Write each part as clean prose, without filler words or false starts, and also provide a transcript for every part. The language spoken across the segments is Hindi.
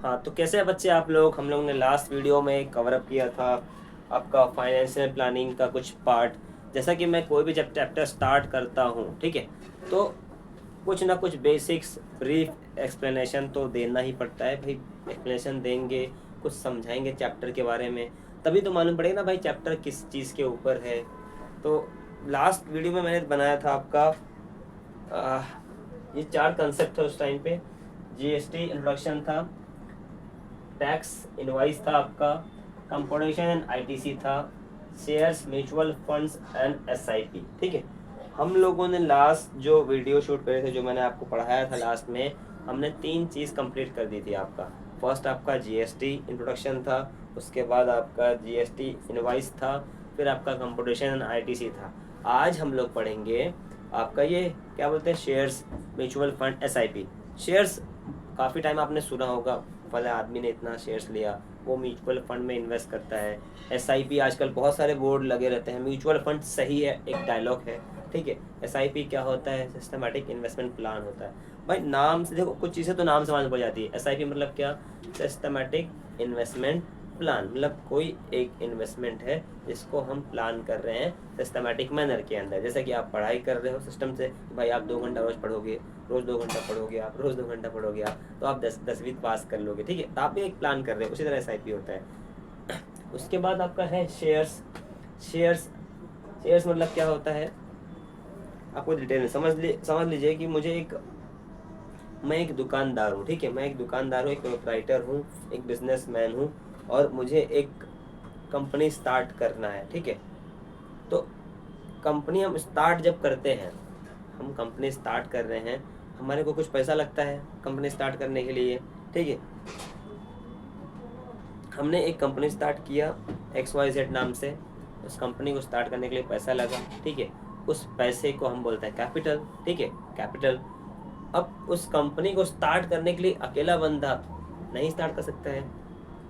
हाँ, तो कैसे हैं बच्चे आप लोग। हम लोग ने लास्ट वीडियो में कवर अप किया था आपका फाइनेंशियल प्लानिंग का कुछ पार्ट। जैसा कि मैं कोई भी जब चैप्टर स्टार्ट करता हूँ, ठीक है, तो कुछ ना कुछ बेसिक्स ब्रीफ एक्सप्लेनेशन तो देना ही पड़ता है भाई। एक्सप्लेनेशन देंगे, कुछ समझाएंगे चैप्टर के बारे में, तभी तो मालूम पड़ेगा ना भाई चैप्टर किस चीज़ के ऊपर है। तो लास्ट वीडियो में मैंने बनाया था आपका ये 4 कंसेप्ट थे उस टाइम पे। जीएसटी इंट्रोडक्शन था, टैक्स इनवाइस था आपका, कंपोजिशन एंड आईटीसी था, shares, mutual funds and SIP. ठीक है, हम लोगों ने लास्ट जो वीडियो शूट करे थे, जो मैंने आपको पढ़ाया था लास्ट में, हमने 3 चीज़ कंप्लीट कर दी थी आपका। फर्स्ट आपका जीएसटी इंट्रोडक्शन था, उसके बाद आपका जीएसटी इनवाइस था, फिर आपका कंपोजिशन एंड आईटीसी था। आज हम लोग पढ़ेंगे आपका ये क्या बोलते हैं, shares, mutual fund, SIP. Shares काफ़ी टाइम आपने सुना होगा, फला आदमी ने इतना शेयर्स लिया, वो म्यूचुअल फंड में इन्वेस्ट करता है। एसआईपी आजकल बहुत सारे बोर्ड लगे रहते हैं। म्यूचुअल फंड सही है, एक डायलॉग है, ठीक है। एसआईपी क्या होता है, सिस्टमेटिक इन्वेस्टमेंट प्लान होता है। भाई नाम से देखो, कुछ चीज़ें तो नाम से समझ पड़ जाती है। एसआईपी मतलब क्या, सिस्टमेटिक इन्वेस्टमेंट प्लान, मतलब कोई एक इन्वेस्टमेंट है जिसको हम प्लान कर रहे हैं सिस्टमेटिक मैनर के अंदर। जैसे कि आप पढ़ाई कर रहे हो सिस्टम से, भाई आप 2 घंटा रोज पढ़ोगे, रोज 2 घंटा पढ़ोगे आप, रोज 2 घंटा पढ़ोगे आप, तो आप 10वीं पास कर लोगे, ठीक है। तो आप भी एक प्लान कर रहे हो, उसी तरह एसआईपी होता है। उसके बाद आपका है शेयर्स। शेयर्स शेयर्स मतलब क्या होता है, आपको डिटेल में समझ लीजिए कि मैं एक दुकानदार हूँ, ठीक है। मैं एक दुकानदार हूँ, एक प्रोप्राइटर हूँ, एक बिजनेसमैन हूँ, और मुझे एक कंपनी स्टार्ट करना है, ठीक है। तो कंपनी हम स्टार्ट जब करते हैं, हम कंपनी स्टार्ट कर रहे हैं, हमारे को कुछ पैसा लगता है कंपनी स्टार्ट करने के लिए, ठीक है। हमने एक कंपनी स्टार्ट किया XYZ नाम से, उस कंपनी को स्टार्ट करने के लिए पैसा लगा, ठीक है। उस पैसे को हम बोलते हैं कैपिटल, ठीक है, कैपिटल। अब उस कंपनी को स्टार्ट करने के लिए अकेला बंदा नहीं स्टार्ट कर सकता है,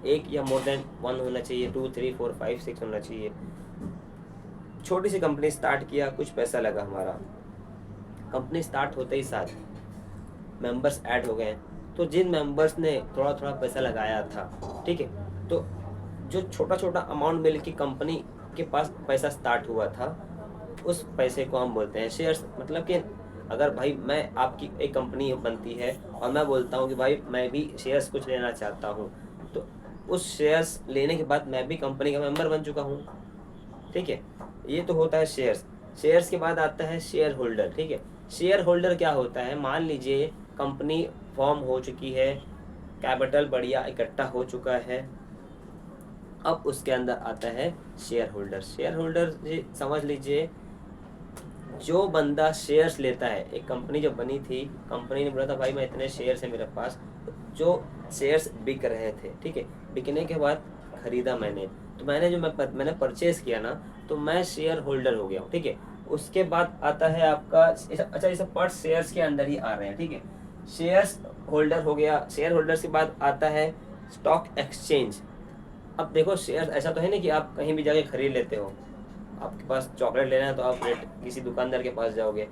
एक या मोर देन 1 होना चाहिए, 2 3 4 5 6 होना चाहिए। छोटी सी कंपनी स्टार्ट किया, कुछ पैसा लगा हमारा, कंपनी स्टार्ट होते ही साथ मेंबर्स ऐड हो गए। तो जिन मेंबर्स ने थोड़ा थोड़ा पैसा लगाया था, ठीक है, तो जो छोटा छोटा अमाउंट मिल के कंपनी के पास पैसा स्टार्ट हुआ था, उस पैसे को हम बोलते हैं शेयर्स। मतलब कि अगर भाई मैं, आपकी एक कंपनी बनती है और मैं बोलता हूँ कि भाई मैं भी शेयर्स कुछ लेना चाहता हूँ, तो उस शेयर्स लेने के बाद मैं भी कंपनी का मेंबर बन चुका हूँ, ठीक है। ये तो होता है शेयर्स। शेयर्स के बाद आता है शेयर होल्डर, ठीक है। शेयर होल्डर क्या होता है, मान लीजिए कंपनी फॉर्म हो चुकी है, कैपिटल बढ़िया इकट्ठा हो चुका है, अब उसके अंदर आता है शेयर होल्डर। शेयर होल्डर समझ लीजिए, जो बंदा शेयर्स लेता है, एक कंपनी जब बनी थी, कंपनी ने बोला था भाई मैं इतने शेयर्स है मेरे पास, जो शेयर्स बिक रहे थे, ठीक है। बिकने के बाद खरीदा मैंने, तो मैंने परचेज किया ना, तो मैं शेयर होल्डर हो गया हूँ, ठीक है। उसके बाद आता है आपका, अच्छा ये सब पार्ट शेयर्स के अंदर ही आ रहे हैं, ठीक है। शेयर्स होल्डर हो गया। शेयर होल्डर के बाद आता है स्टॉक एक्सचेंज। अब देखो शेयर ऐसा तो है नहीं कि आप कहीं भी जाके खरीद लेते हो। आपके पास चॉकलेट लेना है तो आप किसी दुकानदार के पास जाओगे,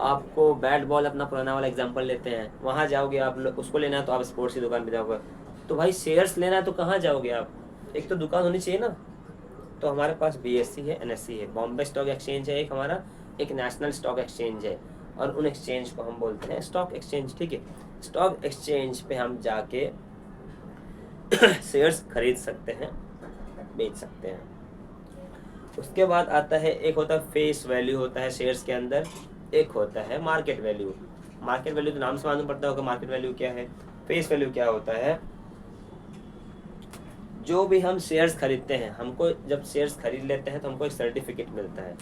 आपको बैट बॉल, अपना पुराना वाला एग्जांपल लेते हैं, वहाँ जाओगे, आप उसको लेना है तो आप स्पोर्ट्स की दुकान पे जाओगे। तो भाई शेयर्स लेना है तो कहाँ जाओगे आप, एक तो दुकान होनी चाहिए ना। तो हमारे पास BSE है, NSE है, बॉम्बे स्टॉक एक्सचेंज है एक हमारा, एक नेशनल स्टॉक एक्सचेंज है, और उन एक्सचेंज को हम बोलते हैं स्टॉक एक्सचेंज, ठीक है। स्टॉक एक्सचेंज पे हम जाके शेयर्स खरीद सकते हैं, बेच सकते हैं। उसके बाद आता है, एक होता है फेस वैल्यू होता है शेयर्स के अंदर, एक होता है मार्केट वैल्यू। मार्केट वैल्यू तो नाम से मालूम पड़ता होगा मार्केट वैल्यू क्या है। फेस वैल्यू क्या होता है, जो भी हम शेयर्स खरीदते हैं, हमको जब शेयर्स खरीद लेते हैं तो हमको एक सर्टिफिकेट मिलता है।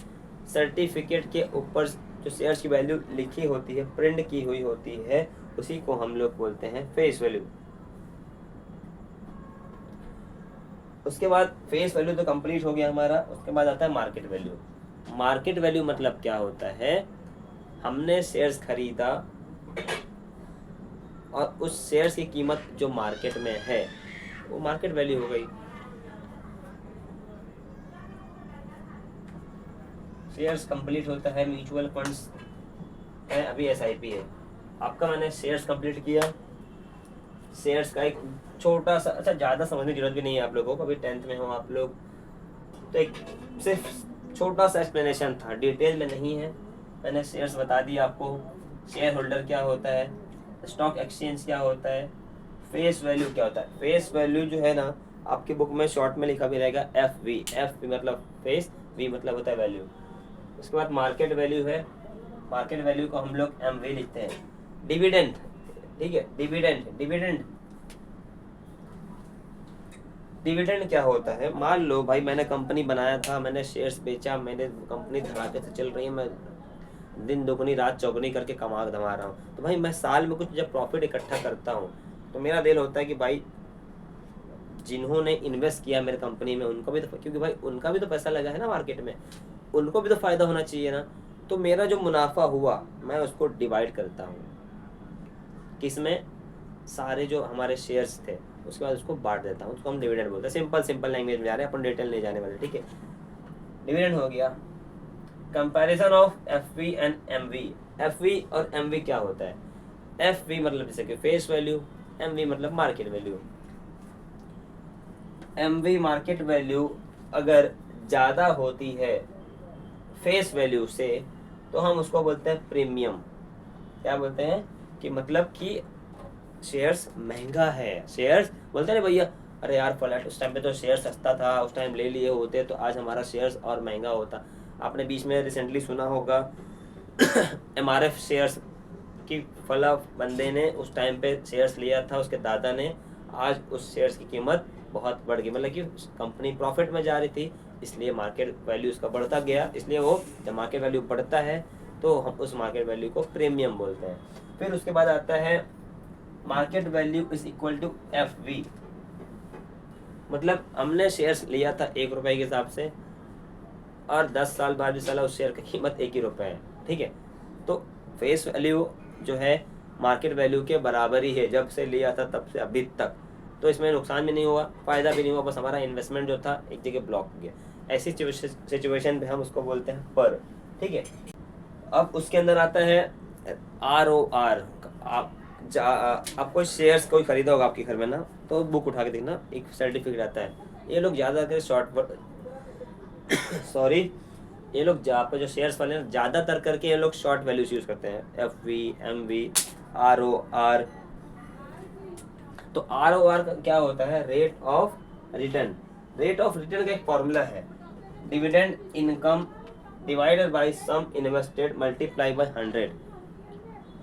सर्टिफिकेट के ऊपर जो शेयर्स की वैल्यू लिखी होती है, प्रिंट की हुई होती है, उसी को हम लोग बोलते हैं फेस वैल्यू। उसके बाद फेस वैल्यू तो कंप्लीट हो गया हमारा। उसके बाद आता है मार्केट वैल्यू। मार्केट वैल्यू मतलब क्या होता है, हमने शेयर्स खरीदा और उस शेयर्स की कीमत जो मार्केट में है, वो मार्केट वैल्यू हो गई। शेयर्स कंप्लीट होता है, म्यूचुअल फंड्स है, अभी SIP है आपका। मैंने शेयर्स कंप्लीट किया, शेयर्स का एक छोटा सा, अच्छा ज़्यादा समझने की जरूरत भी नहीं है आप लोगों को, अभी 10th में हो आप लोग, तो एक सिर्फ छोटा सा एक्सप्लेनेशन था, डिटेल में नहीं है। मैंने शेयर्स बता दिया आपको, शेयर होल्डर क्या होता है, स्टॉक एक्सचेंज क्या होता है, फेस वैल्यू क्या होता है। फेस वैल्यू जो है ना, आपकी बुक में शॉर्ट में लिखा भी रहेगा FV। FV मतलब फेस, V मतलब होता है वैल्यू। उसके बाद मार्केट वैल्यू है, मार्केट वैल्यू को हम लोग MV लिखते हैं। डिविडेंड, ठीक है, डिविडेंड, डिविडेंड, डिविडेंड क्या होता है, मान लो भाई मैंने कंपनी बनाया था, मैंने शेयर्स बेचा, मैंने कंपनी धमाके से चल रही है, मैं दिन दोगुनी रात चौगुनी करके कमा धमा रहा हूँ, तो भाई मैं साल में कुछ जब प्रॉफिट इकट्ठा करता हूँ तो मेरा दिल होता है कि भाई जिन्होंने इन्वेस्ट किया मेरे कंपनी में उनको भी तो, क्योंकि भाई उनका भी तो पैसा लगा है ना मार्केट में, उनको भी तो फायदा होना चाहिए ना। तो मेरा जो मुनाफा हुआ मैं उसको डिवाइड करता हूँ, किसमें, सारे जो हमारे शेयर्स थे, उसके बाद उसको बांट देता हूँ, उसको हम डिविडेंड बोलते हैं। सिंपल सिंपल लैंग्वेज में जा रहे हैं अपन, डिटेल नहीं जाने वाले, ठीक है। डिविडेंड हो गया। Comparison of FV and MV। FV और MV क्या होता है, FV मतलब जैसे कि फेस वैल्यू, MV मतलब market value. MV market value अगर ज़्यादा होती है फेस वैल्यू से तो हम उसको बोलते हैं प्रीमियम। क्या बोलते हैं कि मतलब कि शेयर्स महंगा है, शेयर्स बोलते हैं ना भैया, अरे यार फ्लैट उस टाइम पे तो शेयर सस्ता था, उस टाइम ले लिए होते तो आज हमारा शेयर्स और महंगा होता। आपने बीच में रिसेंटली सुना होगा MRF शेयर्स की, फला बंदे ने उस टाइम पे शेयर्स लिया था, उसके दादा ने, आज उस शेयर्स की कीमत बहुत बढ़ गई, मतलब कि कंपनी प्रॉफिट में जा रही थी, इसलिए मार्केट वैल्यू उसका बढ़ता गया, इसलिए वो जब मार्केट वैल्यू बढ़ता है तो हम उस मार्केट वैल्यू को प्रीमियम बोलते हैं। फिर उसके बाद आता है market value is equal to FV, मतलब हमने शेयर्स लिया था 1 रुपए के हिसाब से और 10 साल बाद भी साला उस शेयर की कीमत 1 ही रुपए है, ठीक है। तो फेस वैल्यू जो है मार्केट वैल्यू के बराबर ही है, जब से लिया था तब से अभी तक, तो इसमें नुकसान भी नहीं हुआ, फायदा भी नहीं हुआ, बस हमारा इन्वेस्टमेंट जो था एक जगह ब्लॉक हो गया। ऐसी सिचुएशन पे हम उसको बोलते हैं पर, ठीक है। अब उसके अंदर आता है ROR। आपको शेयर्स कोई खरीदा होगा आपके घर में ना, तो बुक उठा के देखना, एक सर्टिफिकेट आता है। ये लोग ज़्यादा करके शॉर्ट सॉरी, ये लोग जहाँ पे जो शेयर्स वाले हैं ज़्यादातर करके ये लोग शॉर्ट वैल्यूज यूज़ करते हैं, FV, MV, ROR। तो ROR का क्या होता है, rate of return. Rate of return का एक फॉर्मूला है, dividend income divided by sum invested multiply by 100।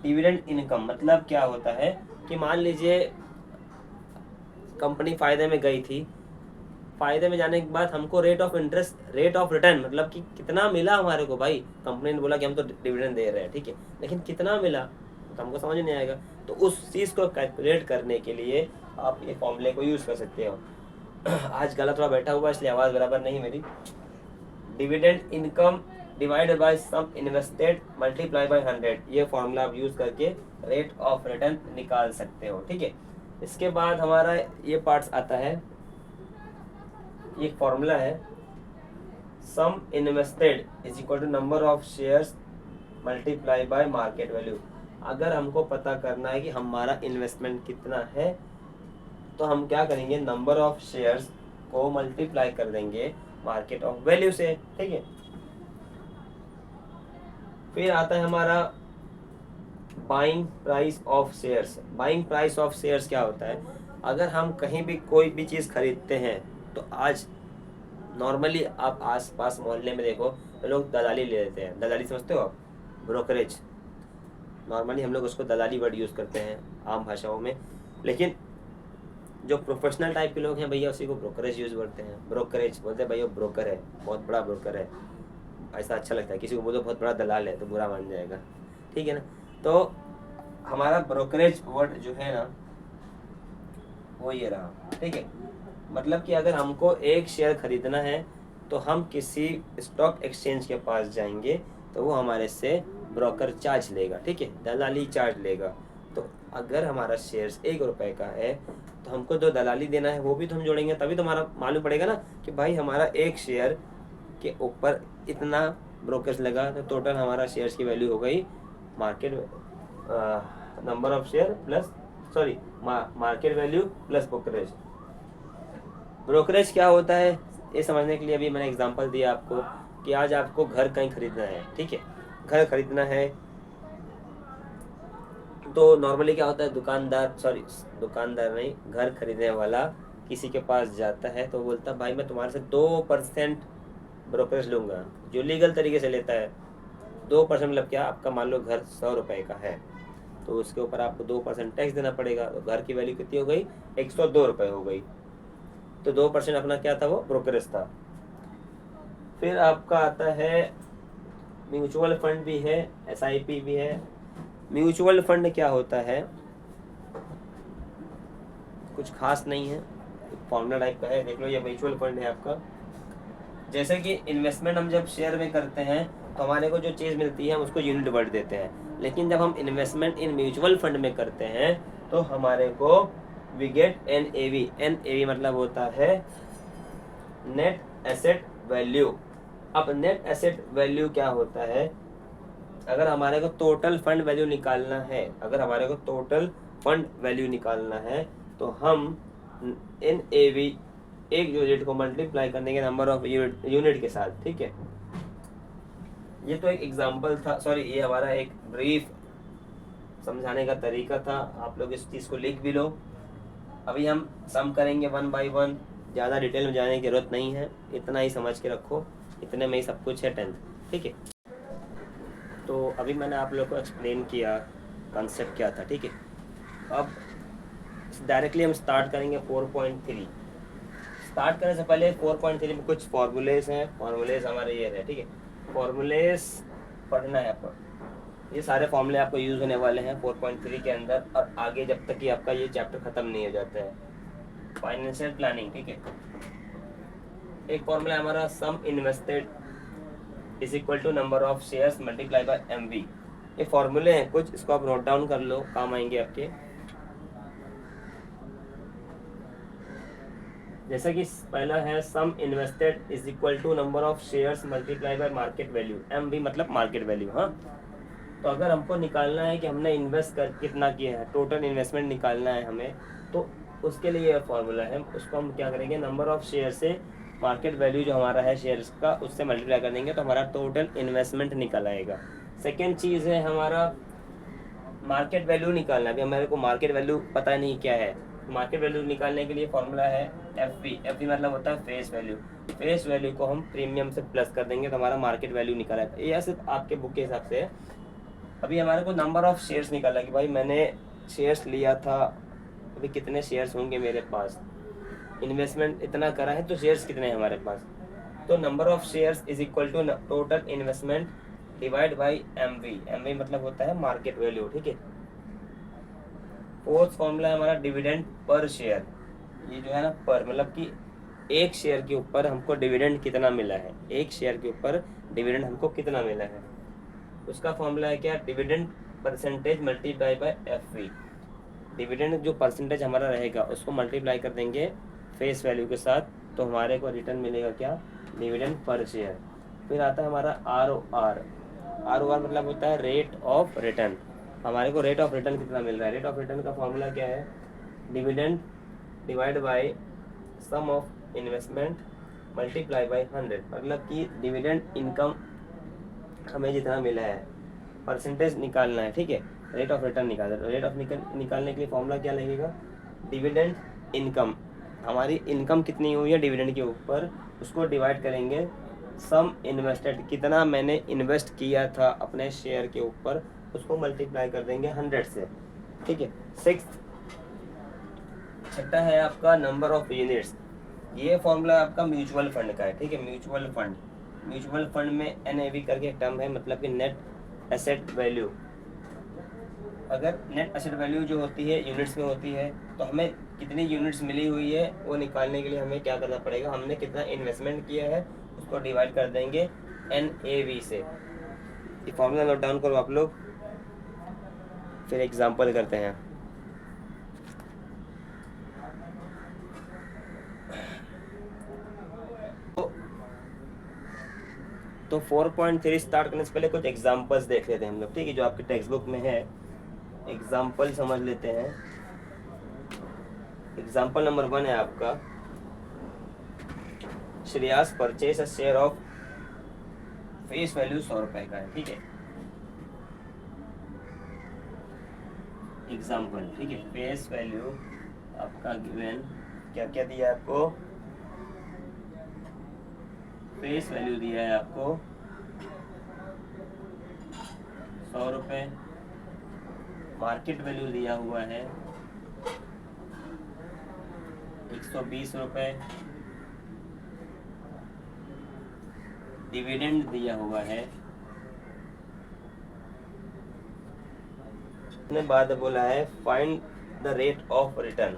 Dividend income मतलब क्या होता है कि मान लीजिए कंपनी फायदे में गई थी, फायदे में जाने के बाद हमको rate of interest, rate of return मतलब कि कितना मिला हमारे को, भाई कंपनी ने बोला कि हम तो डिविडेंड दे रहे हैं, ठीक है, लेकिन कितना मिला तो हमको समझ नहीं आएगा। तो उस चीज़ को कैलकुलेट करने के लिए आप ये फॉर्मूले को यूज़ कर सकते हो। आज गला थोड़ा बैठा हुआ इसलिए आवाज़ बराबर नहीं मेरी। Dividend income divided by sum invested multiply by 100, ये फॉर्मूला आप यूज़ करके रेट ऑफ रिटर्न निकाल सकते हो, ठीक है। इसके बाद हमारा ये पार्ट्स आता है, ये फॉर्मूला है, sum invested is equal to number of shares multiply by market value. अगर हमको पता करना है कि हमारा इन्वेस्टमेंट कितना है तो हम क्या करेंगे, नंबर ऑफ शेयर्स को मल्टीप्लाई कर देंगे मार्केट ऑफ वैल्यू से, ठीक है। फिर आता है हमारा buying price of shares. Buying price of shares क्या होता है, अगर हम कहीं भी कोई भी चीज़ खरीदते हैं तो आज नॉर्मली आप आस पास मोहल्ले में देखो तो लोग दलाली ले लेते हैं। दलाली समझते हो आप, ब्रोकरेज, नॉर्मली हम लोग उसको दलाली वर्ड यूज़ करते हैं आम भाषाओं में, लेकिन जो प्रोफेशनल टाइप के लोग हैं भैया उसी को ब्रोकरेज यूज़ करते हैं। ब्रोकरेज बोलते हैं भैया ब्रोकर है, बहुत बड़ा ब्रोकर है, ऐसा अच्छा लगता है। किसी को बोलो बहुत बड़ा दलाल है तो बुरा मान जाएगा, ठीक है ना। तो हमारा ब्रोकरेज वर्ड जो है ना वो ये रहा, ठीक है। मतलब कि अगर हमको एक शेयर खरीदना है तो हम किसी स्टॉक एक्सचेंज के पास जाएंगे तो वो हमारे से ब्रोकर चार्ज लेगा, ठीक है, दलाली चार्ज लेगा। तो अगर हमारा शेयर्स 1 रुपए का है तो हमको जो दलाली देना है वो भी तो हम जोड़ेंगे, तभी तो हमारा मालूम पड़ेगा ना कि भाई हमारा एक शेयर के ऊपर इतना ब्रोकर्स लगा, तो टोटल हमारा शेयर्स की वैल्यू हो गई market number of share plus sorry market value plus brokerage. Brokerage क्या होता है ये समझने के लिए अभी मैंने एग्जांपल दिया आपको कि आज आपको घर कहीं खरीदना है, ठीक है, घर खरीदना है तो नॉर्मली क्या होता है, दुकानदार नहीं, घर खरीदने वाला किसी के पास जाता है तो बोलता है भाई मैं तुम्हारे से 2% ब्रोकरेज लूँगा, जो लीगल तरीके से लेता है। 2% मतलब क्या, आपका मान लो घर 100 रुपये का है तो उसके ऊपर आपको 2% टैक्स देना पड़ेगा, तो घर की वैल्यू कितनी हो गई, 102 रुपये हो गई। तो 2% अपना क्या था, वो ब्रोकरेज था। फिर आपका आता है म्यूचुअल फंड भी है, SIP भी है। म्यूचुअल फंड क्या होता है, कुछ खास नहीं है, फॉर्मूला टाइप का है, देख लो ये म्यूचुअल फंड है आपका। जैसे कि इन्वेस्टमेंट हम जब शेयर में करते हैं तो हमारे को जो चीज़ मिलती है हम उसको यूनिट वर्ड देते हैं, लेकिन जब हम इन्वेस्टमेंट इन म्यूचुअल फंड में करते हैं तो हमारे को वी गेट NAV। NAV मतलब होता है नेट एसेट वैल्यू। अब नेट एसेट वैल्यू क्या होता है, अगर हमारे को टोटल फंड वैल्यू निकालना है, तो हम NAV एक यूनिट को मल्टीप्लाई करने के नंबर ऑफ यूनिट के साथ, ठीक है। ये तो एक एग्जांपल था, सॉरी ये हमारा एक ब्रीफ समझाने का तरीका था, आप लोग इस चीज़ को लिख भी लो। अभी हम सम करेंगे 1 by 1, ज़्यादा डिटेल में जाने की जरूरत नहीं है, इतना ही समझ के रखो, इतने में ही सब कुछ है 10th, ठीक है। तो अभी मैंने आप लोग को एक्सप्लेन किया कॉन्सेप्ट क्या था, ठीक है। अब डायरेक्टली हम स्टार्ट करेंगे 4.3। स्टार्ट करने से पहले 4.3 में कुछ फॉर्मूलेज हैं, फॉर्मूलेज हमारे ये है, ठीक है। फॉर्मूलेज पढ़ना है आपको, ये सारे फॉर्मूले आपको यूज़ होने वाले हैं 4.3 के अंदर और आगे जब तक कि आपका ये चैप्टर ख़त्म नहीं हो जाता है। फाइनेंशियल प्लानिंग, ठीक है। एक फॉर्मूला हमारा sum invested is equal to number of shares multiply by MV। ये फॉर्मूले हैं कुछ, इसको आप नोट डाउन कर लो, काम आएंगे आपके। जैसा कि पहला है sum invested is equal to number of shares multiply by market value. MV मतलब मार्केट वैल्यू। हाँ, तो अगर हमको निकालना है कि हमने इन्वेस्ट कर कितना किया है, टोटल इन्वेस्टमेंट निकालना है हमें, तो उसके लिए यह फॉर्मूला है। उसको हम क्या करेंगे, नंबर ऑफ शेयर से मार्केट वैल्यू जो हमारा है शेयर्स का उससे मल्टीप्लाई कर देंगे तो हमारा टोटल इन्वेस्टमेंट निकल आएगा। सेकेंड चीज़ है हमारा मार्केट वैल्यू निकालना। अभी हमारे को मार्केट वैल्यू पता नहीं क्या है, मार्केट वैल्यू निकालने के लिए फॉर्मूला है FV मतलब होता है फेस वैल्यू। फेस वैल्यू को हम प्रीमियम से प्लस कर देंगे तो हमारा मार्केट वैल्यू निकल आएगा। ये सिर्फ आपके बुक के हिसाब से है। अभी हमारे को नंबर ऑफ शेयर्स निकाला कि भाई मैंने शेयर्स लिया था, अभी कितने शेयर्स होंगे मेरे पास, इन्वेस्टमेंट इतना करा है तो शेयर्स कितने हैं हमारे पास। तो number of shares is equal to total investment divide by MV मतलब होता है मार्केट वैल्यू, ठीक है। फोर्थ फॉर्मूला है हमारा डिविडेंड पर शेयर। ये जो है ना पर मतलब कि एक शेयर के ऊपर हमको डिविडेंड कितना मिला है, एक शेयर के ऊपर डिविडेंड हमको कितना मिला है, उसका फॉर्मूला है क्या, dividend percentage multiply by FV। Dividend जो परसेंटेज हमारा रहेगा उसको मल्टीप्लाई कर देंगे फेस वैल्यू के साथ तो हमारे को रिटर्न मिलेगा क्या, डिविडेंड पर शेयर। फिर आता है हमारा ROR मतलब होता है रेट ऑफ रिटर्न। हमारे को रेट ऑफ रिटर्न कितना मिल रहा है, रेट ऑफ रिटर्न का फॉर्मूला क्या है, dividend divide by sum of investment multiply by 100। मतलब कि डिविडेंड इनकम हमें जितना मिला है परसेंटेज निकालना है, ठीक है। रेट ऑफ रिटर्न निकालना है, रेट ऑफ निकालने के लिए फॉर्मूला क्या लगेगा, डिविडेंड इनकम, हमारी इनकम कितनी हुई है डिविडेंड के ऊपर, उसको डिवाइड करेंगे सम इन्वेस्टेड, कितना मैंने इन्वेस्ट किया था अपने शेयर के ऊपर, उसको मल्टीप्लाई कर देंगे 100 से, ठीक है। छठा है आपका नंबर ऑफ यूनिट्स। ये फॉर्मूला आपका म्यूचुअल फंड का है, ठीक है। म्यूचुअल फंड में NAV करके एक टर्म है, मतलब कि नेट एसेट वैल्यू। अगर नेट एसेट वैल्यू जो होती है यूनिट्स में होती है तो हमें कितनी यूनिट्स मिली हुई है वो निकालने के लिए हमें क्या करना पड़ेगा, हमने कितना इन्वेस्टमेंट किया है उसको डिवाइड कर देंगे NAV से। ये फॉर्मूला नोट डाउन करो आप लोग, फिर एग्जांपल करते हैं। तो 4.3 स्टार्ट करने से पहले कुछ एग्जांपल्स देख लेते हैं हम लोग, ठीक है, जो आपके टेक्स्ट बुक में है। एग्जांपल समझ लेते हैं। एग्जाम्पल नंबर 1 है आपका, Shreyas purchase a share of face value 100 रुपए का है, ठीक है। एग्जाम्पल, ठीक है, फेस वैल्यू आपका गिवन क्या क्या दिया है आपको, फेस वैल्यू दिया है आपको 100 रुपये, मार्केट वैल्यू दिया हुआ है 120 रुपये, डिविडेंड दिया हुआ है, ने बाद बोला है find the rate of return,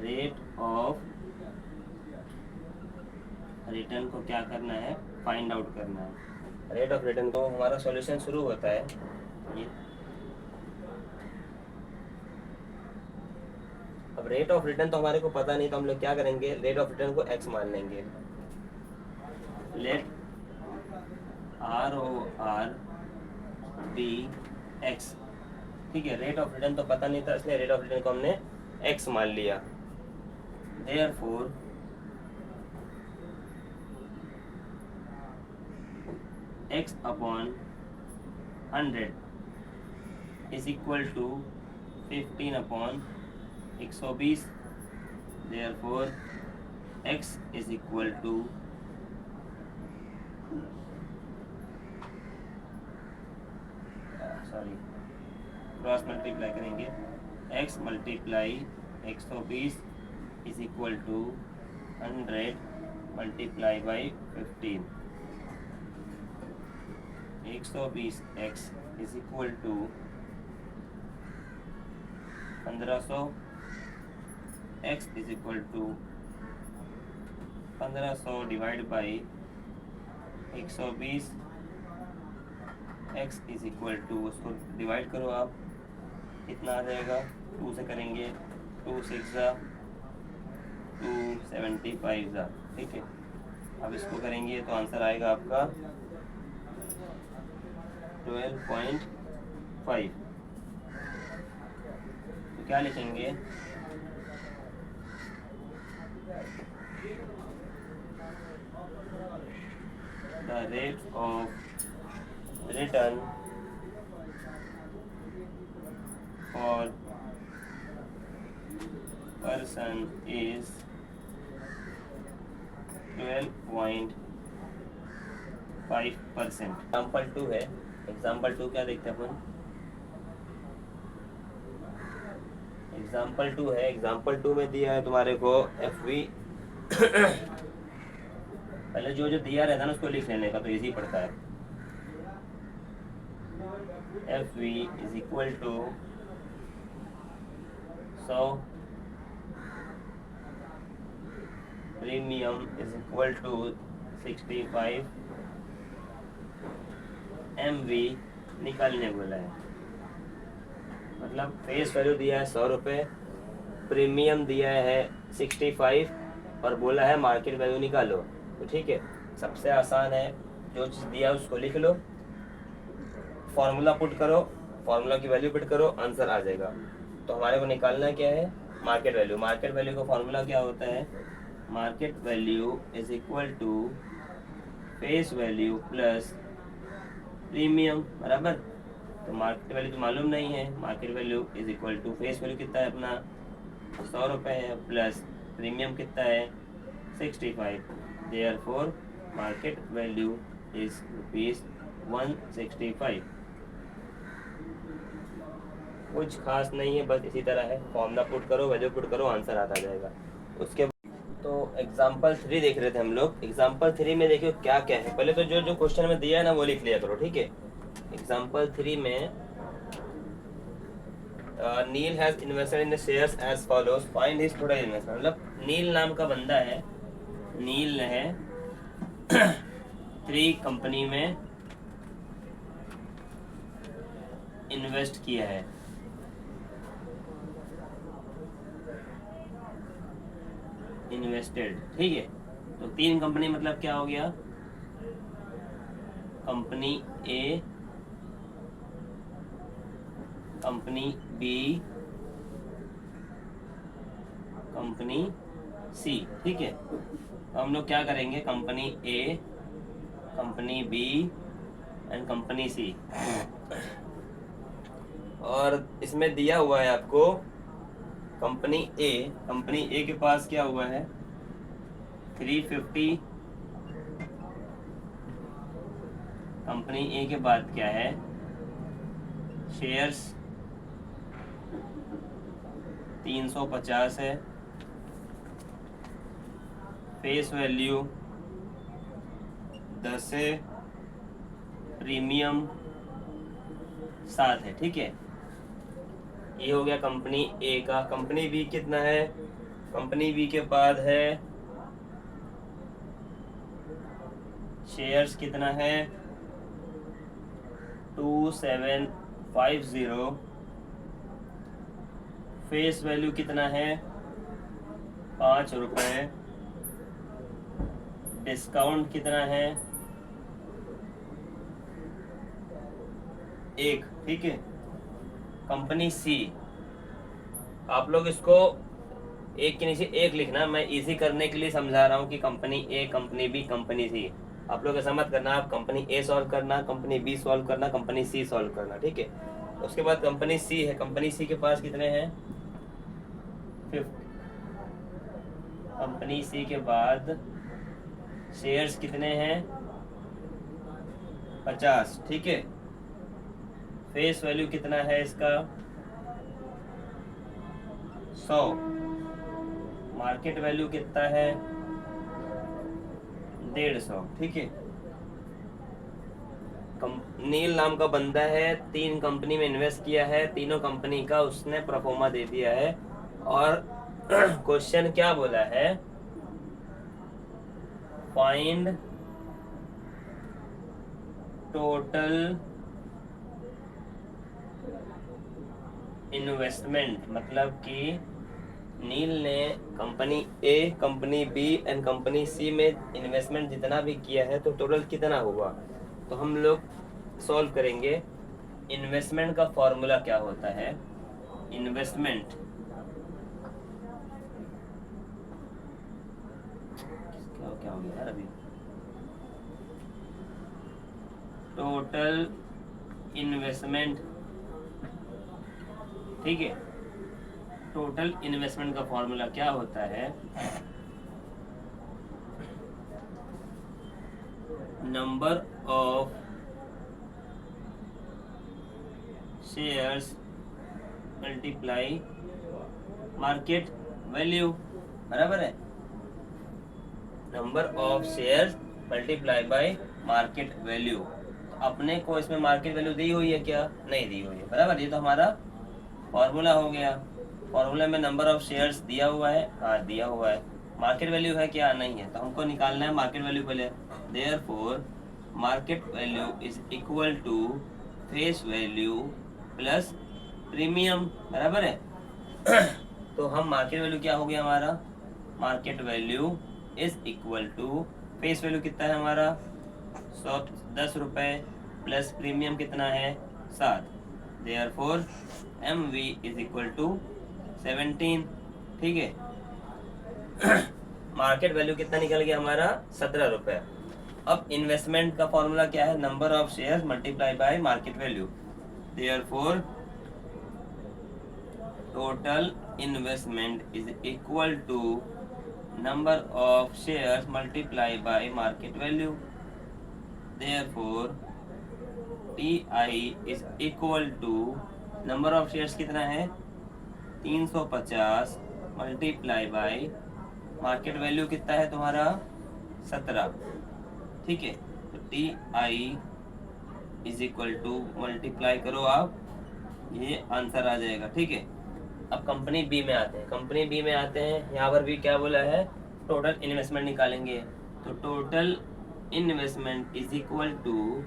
rate of return को क्या करना है, फाइंड आउट करना है। रेट ऑफ रिटर्न को हमारा सॉल्यूशन शुरू होता है ये। अब रेट ऑफ रिटर्न तो हमारे को पता नहीं, तो हम लोग क्या करेंगे, रेट ऑफ रिटर्न को x मान लेंगे। लेट ROR बी x, ठीक है। रेट ऑफ रिटर्न तो पता नहीं था, इसलिए रेट ऑफ रिटर्न को हमने x मान लिया। Therefore x upon 100 is equal to 15 upon 120। Therefore x is equal to cross multiply करेंगे, x multiply 120 is equal to 100 multiply by 15। 120x is equal to 1500, x is equal to 1500 divide by 120, x is equal to, उसको डिवाइड करो आप, कितना आ जाएगा, 2 से करेंगे, 2 6 275, ठीक है। अब इसको करेंगे तो आंसर आएगा आपका 12.5। तो क्या लिखेंगे, the rate of return for person is 12.5%। Example 2 है, एग्जाम्पल 2 क्या देखते हैं अपन, एग्जाम्पल 2 है, एग्जाम्पल 2 में दिया है तुम्हारे को FV पहले जो जो दिया रहता है ना उसको लिख लेने का, तो इजी पड़ता है। FV is equal to 100, premium is equal to 65, MV निकालने बोला है। मतलब फेस वैल्यू दिया है 100 रुपये, प्रीमियम दिया है 65 और बोला है मार्केट वैल्यू निकालो। तो ठीक है, सबसे आसान है, जो चीज़ दिया है उसको लिख लो, फॉर्मूला पुट करो, फॉर्मूला की वैल्यू पुट करो, आंसर आ जाएगा। तो हमारे को निकालना क्या है, मार्केट वैल्यू। मार्केट वैल्यू का फॉर्मूला क्या होता है, market value is equal to face value plus premium, बराबर। तो मार्केट वैल्यू तो मालूम नहीं है, market value is equal to face value कितना है अपना 100 रुपये है, प्लस प्रीमियम कितना है 65। Therefore market value is ₹165। कुछ खास नहीं है, बस इसी तरह है, फॉर्मूला पुट करो, वैल्यू पुट करो, आंसर आता जाएगा। उसके तो एग्जाम्पल 3 देख रहे थे हम लोग। एग्जाम्पल 3 में देखियो क्या क्या है, पहले तो जो जो क्वेश्चन में दिया है ना वो लिख लिया करो, ठीक है। एग्जाम्पल 3 में Neil has invested in the shares as follows, find his total investment. मतलब नील नाम का बंदा है, नील है 3 कंपनी में इन्वेस्ट किया है, इन्वेस्टेड, ठीक है। तो 3 कंपनी मतलब क्या हो गया, company A, company B company C, ठीक है। तो हम लोग क्या करेंगे, company A, company B and company C. और इसमें दिया हुआ है आपको कंपनी ए के पास क्या हुआ है 350। कंपनी ए के बाद क्या है, शेयर्स 350 है, फेस वैल्यू 10 है, प्रीमियम 7 है, ठीक है। ये हो गया कंपनी ए का। कंपनी बी कितना है, कंपनी बी के बाद है शेयर्स कितना है 2750, फेस वैल्यू कितना है 5 रुपये, डिस्काउंट कितना है 1, ठीक है। कंपनी सी, आप लोग इसको एक के नीचे एक लिखना, मैं इजी करने के लिए समझा रहा हूँ कि company A, company B, company सी। आप लोग ऐसा मत करना, आप कंपनी ए सॉल्व करना, कंपनी बी सॉल्व करना, कंपनी सी सॉल्व करना, ठीक है। उसके बाद कंपनी सी है, कंपनी सी के पास कितने हैं 50। कंपनी सी के बाद शेयर्स कितने हैं 50, ठीक है। फेस वैल्यू कितना है इसका 100, मार्केट वैल्यू कितना है 150, ठीक है। नील नाम का बंदा है, 3 कंपनी में इन्वेस्ट किया है, तीनों कंपनी का उसने परफॉर्मा दे दिया है। और क्वेश्चन क्या बोला है, फाइंड टोटल इन्वेस्टमेंट, मतलब कि नील ने company A, company B and company C में इन्वेस्टमेंट जितना भी किया है तो टोटल कितना हुआ। तो हम लोग सॉल्व करेंगे। इन्वेस्टमेंट का फॉर्मूला क्या होता है, इन्वेस्टमेंट क्या हो गया यार अभी, टोटल इन्वेस्टमेंट, ठीक है। टोटल इन्वेस्टमेंट का फॉर्मूला क्या होता है, number of shares multiply market value, बराबर है। Number of shares multiply by market value. अपने को इसमें मार्केट वैल्यू दी हुई है क्या, नहीं दी हुई है, बराबर। ये तो हमारा फॉर्मूला हो गया। फॉर्मूला में नंबर ऑफ शेयर्स दिया हुआ है, हाँ दिया हुआ है। मार्केट वैल्यू है क्या, नहीं है, तो हमको निकालना है मार्केट वैल्यू पहले। Therefore market value is equal to face value plus premium, बराबर है। तो हम मार्केट वैल्यू क्या हो गया हमारा, market value is equal to face value कितना है हमारा 110 रुपये प्लस प्रीमियम कितना है 7। Therefore MV is equal to 17, ठीक है। मार्केट वैल्यू कितना निकल गया हमारा 17 रुपये। अब इन्वेस्टमेंट का फॉर्मूला क्या है, number of shares multiply by market value. Therefore total investment is equal to number of shares multiply by market value. Therefore TI is equal to number of shares कितना है 350 मल्टीप्लाई बाय मार्केट वैल्यू कितना है तुम्हारा 17, ठीक है। तो TI is equal to multiply करो आप, ये आंसर आ जाएगा, ठीक है। अब कंपनी बी में आते हैं, कंपनी बी में आते हैं। यहाँ पर भी क्या बोला है, टोटल इन्वेस्टमेंट निकालेंगे। तो total investment is equal to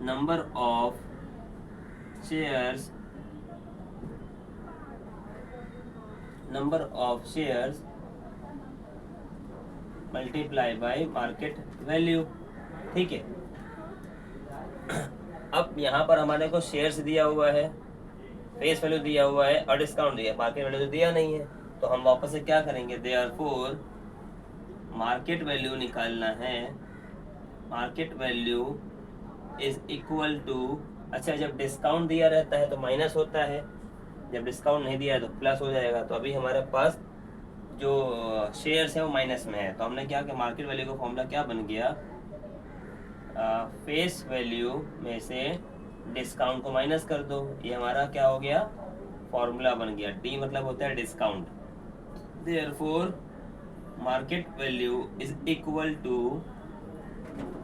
number of shares multiply by market value, ठीक है। अब यहाँ पर हमारे को शेयर्स दिया हुआ है फेस वैल्यू दिया हुआ है और डिस्काउंट दिया है, मार्केट वैल्यू तो दिया नहीं है, तो हम वापस से क्या करेंगे, देयरफॉर मार्केट वैल्यू निकालना है, market value is equal to, अच्छा जब डिस्काउंट दिया रहता है तो माइनस होता है, जब डिस्काउंट नहीं दिया है तो प्लस हो जाएगा। तो अभी हमारे पास जो शेयर्स है वो माइनस में है, तो हमने क्या किया, मार्केट वैल्यू का फॉर्मूला क्या बन गया, फेस वैल्यू में से डिस्काउंट को माइनस कर दो, ये हमारा क्या हो गया, फॉर्मूला बन गया। डी मतलब होता है discount, therefore market value is equal to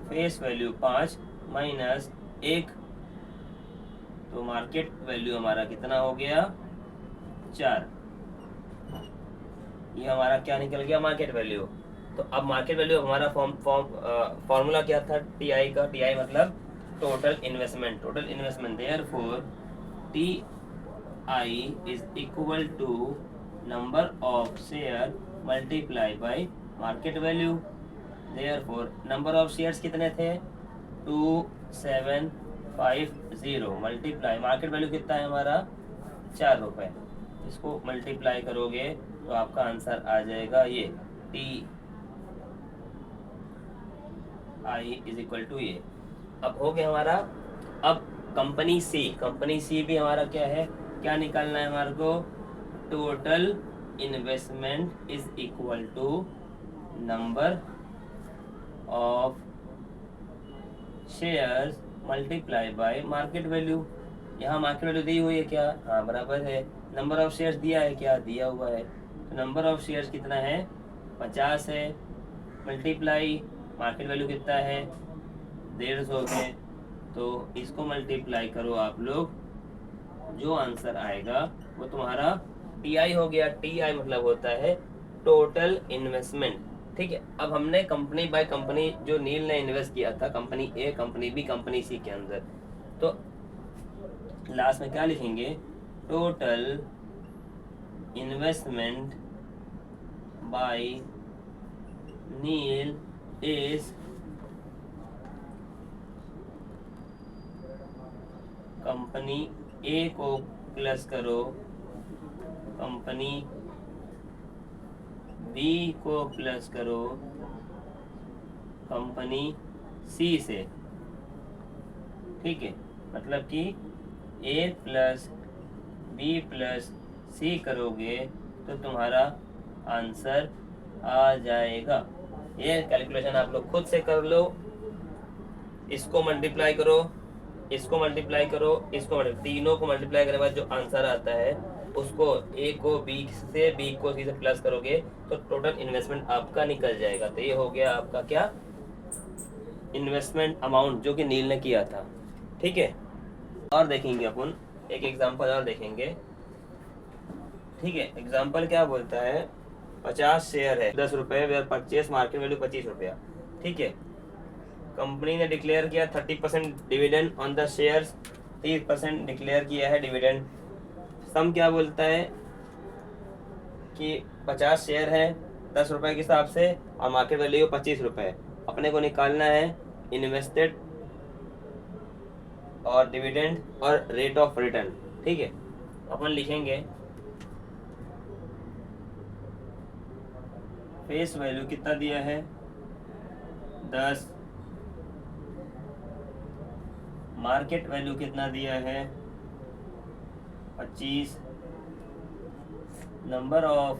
face value 5 minus 1, तो मार्केट वैल्यू हमारा कितना हो गया, 4। ये हमारा क्या निकल गया, मार्केट वैल्यू। तो अब मार्केट वैल्यू हमारा फॉर्मूला क्या था, टीआई का, टीआई मतलब total investment, total investment, therefore TI is equal to number of share multiply by market value, therefore number of shares कितने थे, 2750 मल्टीप्लाई मार्केट वैल्यू कितना है हमारा, 4 रुपये, इसको मल्टीप्लाई करोगे तो आपका आंसर आ जाएगा ये T I is equal to ये। अब हो गया हमारा, अब कंपनी सी, कंपनी सी भी हमारा क्या है, क्या निकालना है हमारे को, total investment is equal to number of shares multiply by market value. यहाँ मार्केट वैल्यू दी हुई है क्या, हाँ बराबर है, नंबर ऑफ शेयर्स दिया है क्या, दिया हुआ है, तो नंबर ऑफ शेयर्स कितना है, 50 है, मल्टीप्लाई मार्केट वैल्यू कितना है, 150 है, तो इसको मल्टीप्लाई करो आप लोग, जो आंसर आएगा वो तुम्हारा टीआई हो गया। टीआई मतलब होता है टोटल इन्वेस्टमेंट, ठीक है। अब हमने कंपनी बाय कंपनी जो नील ने इन्वेस्ट किया था, company A, company B, company C के अंदर, तो लास्ट में क्या लिखेंगे, total investment by Neel is company A को प्लस करो, कंपनी बी को प्लस करो कंपनी सी से, ठीक है, मतलब कि A plus B plus C करोगे तो तुम्हारा आंसर आ जाएगा। ये कैलकुलेशन आप लोग खुद से कर लो, इसको मल्टीप्लाई करो, इसको मल्टीप्लाई करो, इसको तीनों को मल्टीप्लाई करने के बाद जो आंसर आता है उसको ए को बी से, बी को सी से प्लस करोगे तो टोटल इन्वेस्टमेंट आपका निकल जाएगा। तो ये हो गया आपका क्या, इन्वेस्टमेंट अमाउंट जो कि नील ने किया था, ठीक है। और देखेंगे अपन एक एग्जांपल और देखेंगे, ठीक है। एग्जांपल क्या बोलता है, 50 शेयर है, 10 रुपये, वेयर परचेस मार्केट वैल्यू 25 रुपया, ठीक है। कंपनी ने डिक्लेयर किया 30% dividend on the shares, 30% declare किया है डिविडेंड। सम क्या बोलता है कि 50 शेयर है 10 रुपये के हिसाब से और मार्केट वैल्यू 25 रुपये, अपने को निकालना है इन्वेस्टेड और डिविडेंड और रेट ऑफ रिटर्न, ठीक है। अपन लिखेंगे फेस वैल्यू कितना दिया है, 10, मार्केट वैल्यू कितना दिया है, 25, नंबर ऑफ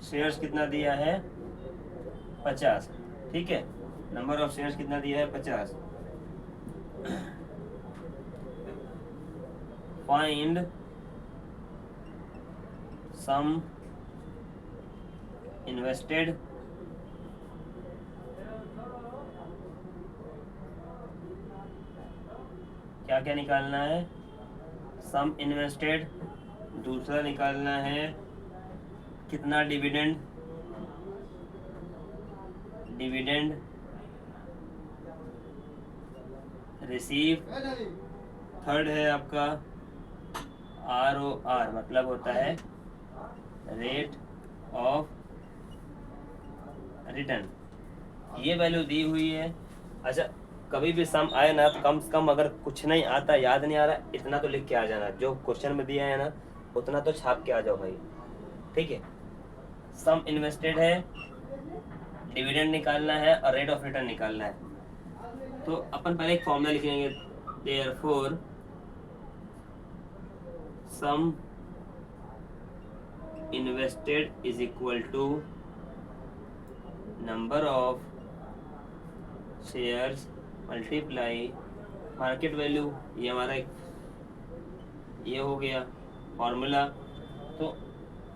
शेयर्स कितना दिया है, 50, ठीक है। नंबर ऑफ शेयर्स कितना दिया है, 50। फाइंड सम इन्वेस्टेड क्या क्या निकालना है, सम इन्वेस्टेड, दूसरा निकालना है कितना डिविडेंड, डिविडेंड रिसीव, थर्ड है आपका ROR मतलब होता है रेट ऑफ रिटर्न, ये वैल्यू दी हुई है। अच्छा कभी भी सम आए ना तो कम से कम अगर कुछ नहीं आता, याद नहीं आ रहा, इतना तो लिख के आ जाना, जो क्वेश्चन में दिया है ना उतना तो छाप के आ जाओ भाई, ठीक है। सम इन्वेस्टेड है, डिविडेंड निकालना है और रेट ऑफ रिटर्न निकालना है। तो अपन पहले एक फॉर्मूला लिखेंगे, therefore sum invested is equal to number of shares multiply market value. ये हमारा एक ये हो गया फॉर्मूला। तो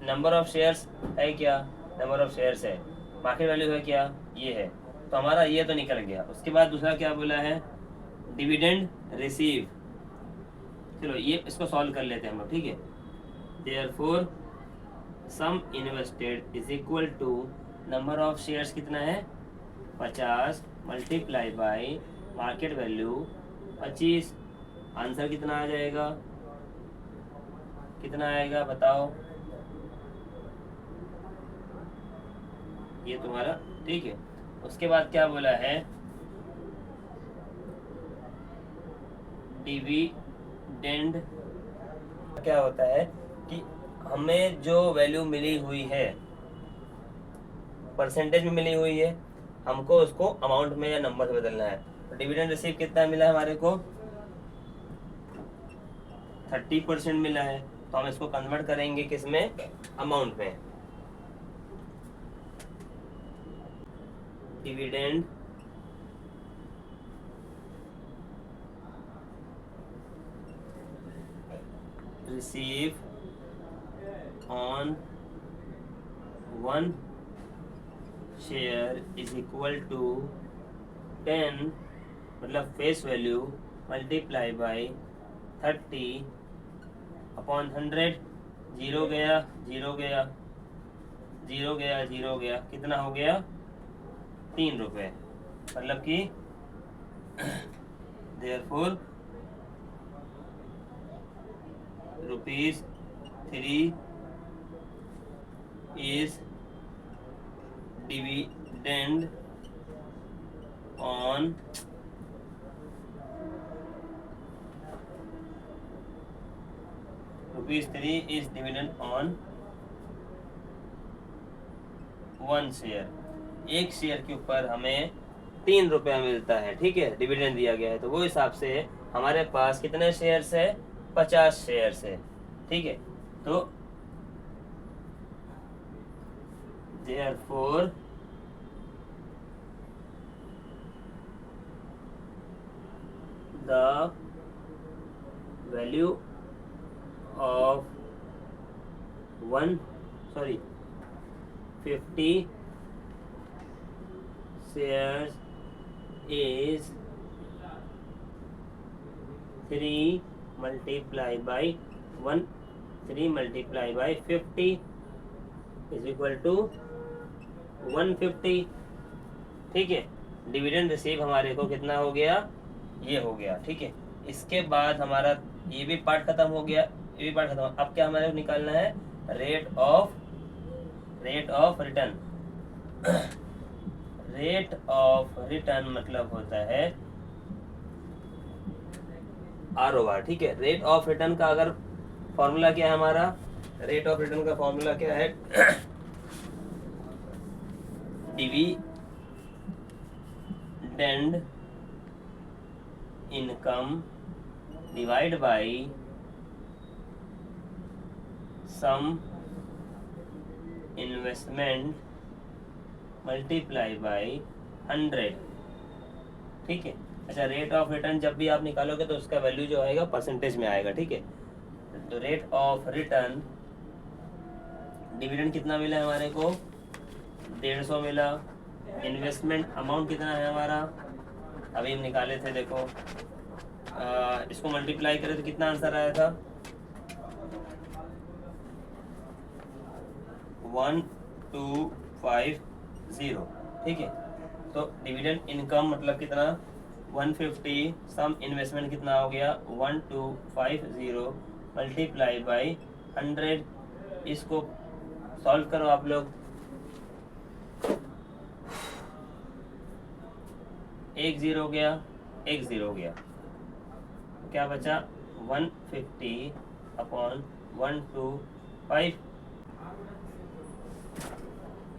नंबर ऑफ शेयर्स है क्या, नंबर ऑफ शेयर्स है, मार्केट वैल्यू है क्या, ये है, तो हमारा ये तो निकल गया। उसके बाद दूसरा क्या बोला है, डिविडेंड रिसीव। चलो ये इसको सॉल्व कर लेते हैं हम लोग, ठीक है। Therefore sum invested is equal to number of shares कितना है 50 मल्टीप्लाई बाई मार्केट वैल्यू 25। आंसर कितना आ जाएगा, कितना आएगा बताओ, ये तुम्हारा, ठीक है। उसके बाद क्या बोला है, डिविडेंड क्या होता है कि हमें जो वैल्यू मिली हुई है, परसेंटेज में मिली हुई है, हमको उसको अमाउंट में या नंबर से बदलना है। तो डिविडेंड रिसीव कितना मिला हमारे को, 30% मिला है, तो हम इसको कन्वर्ट करेंगे किस में, अमाउंट में। Dividend receive on 1 share is equal to 10 मतलब face value multiply by 30 upon 100। Zero गया, जीरो गया, जीरो गया, जीरो गया, कितना हो गया 3 रुपये। मतलब कि therefore ₹3 is dividend on ₹3 is dividend on 1 share. एक शेयर के ऊपर हमें 3 रुपया मिलता है, ठीक है, डिविडेंड दिया गया है। तो वो हिसाब से हमारे पास कितने शेयर्स है, 50 शेयर्स है, ठीक है। तो therefore the value of 50 shares is 3 multiplied by 1, 3 multiplied by 50 is equal to 150, ठीक है। डिविडेंड रिसीव हमारे को कितना हो गया, ये हो गया, ठीक है। इसके बाद हमारा ये भी पार्ट खत्म हो गया, ये भी पार्ट खत्म। अब क्या हमारे को निकालना है, rate of return. Rate of return मतलब होता है ROR, ठीक है। रेट ऑफ रिटर्न का अगर फॉर्मूला क्या है हमारा, रेट ऑफ रिटर्न का फॉर्मूला क्या है, dividend income divide by sum investment multiply by 100, ठीक है। अच्छा, रेट ऑफ रिटर्न जब भी आप निकालोगे तो उसका वैल्यू जो आएगा परसेंटेज में आएगा, ठीक है। तो रेट ऑफ रिटर्न, डिविडेंड कितना मिला हमारे को, 150 मिला। इन्वेस्टमेंट अमाउंट कितना है हमारा, अभी हम निकाले थे, देखो इसको मल्टीप्लाई करें तो कितना आंसर आया था, 1250, ठीक है। तो डिविडेंड इनकम मतलब कितना 150, सम इन्वेस्टमेंट कितना हो गया 1250 मल्टीप्लाई बाई 100। इसको सॉल्व करो आप लोग, एक 0 गया, एक ज़ीरो हो गया, तो क्या बचा 150/125।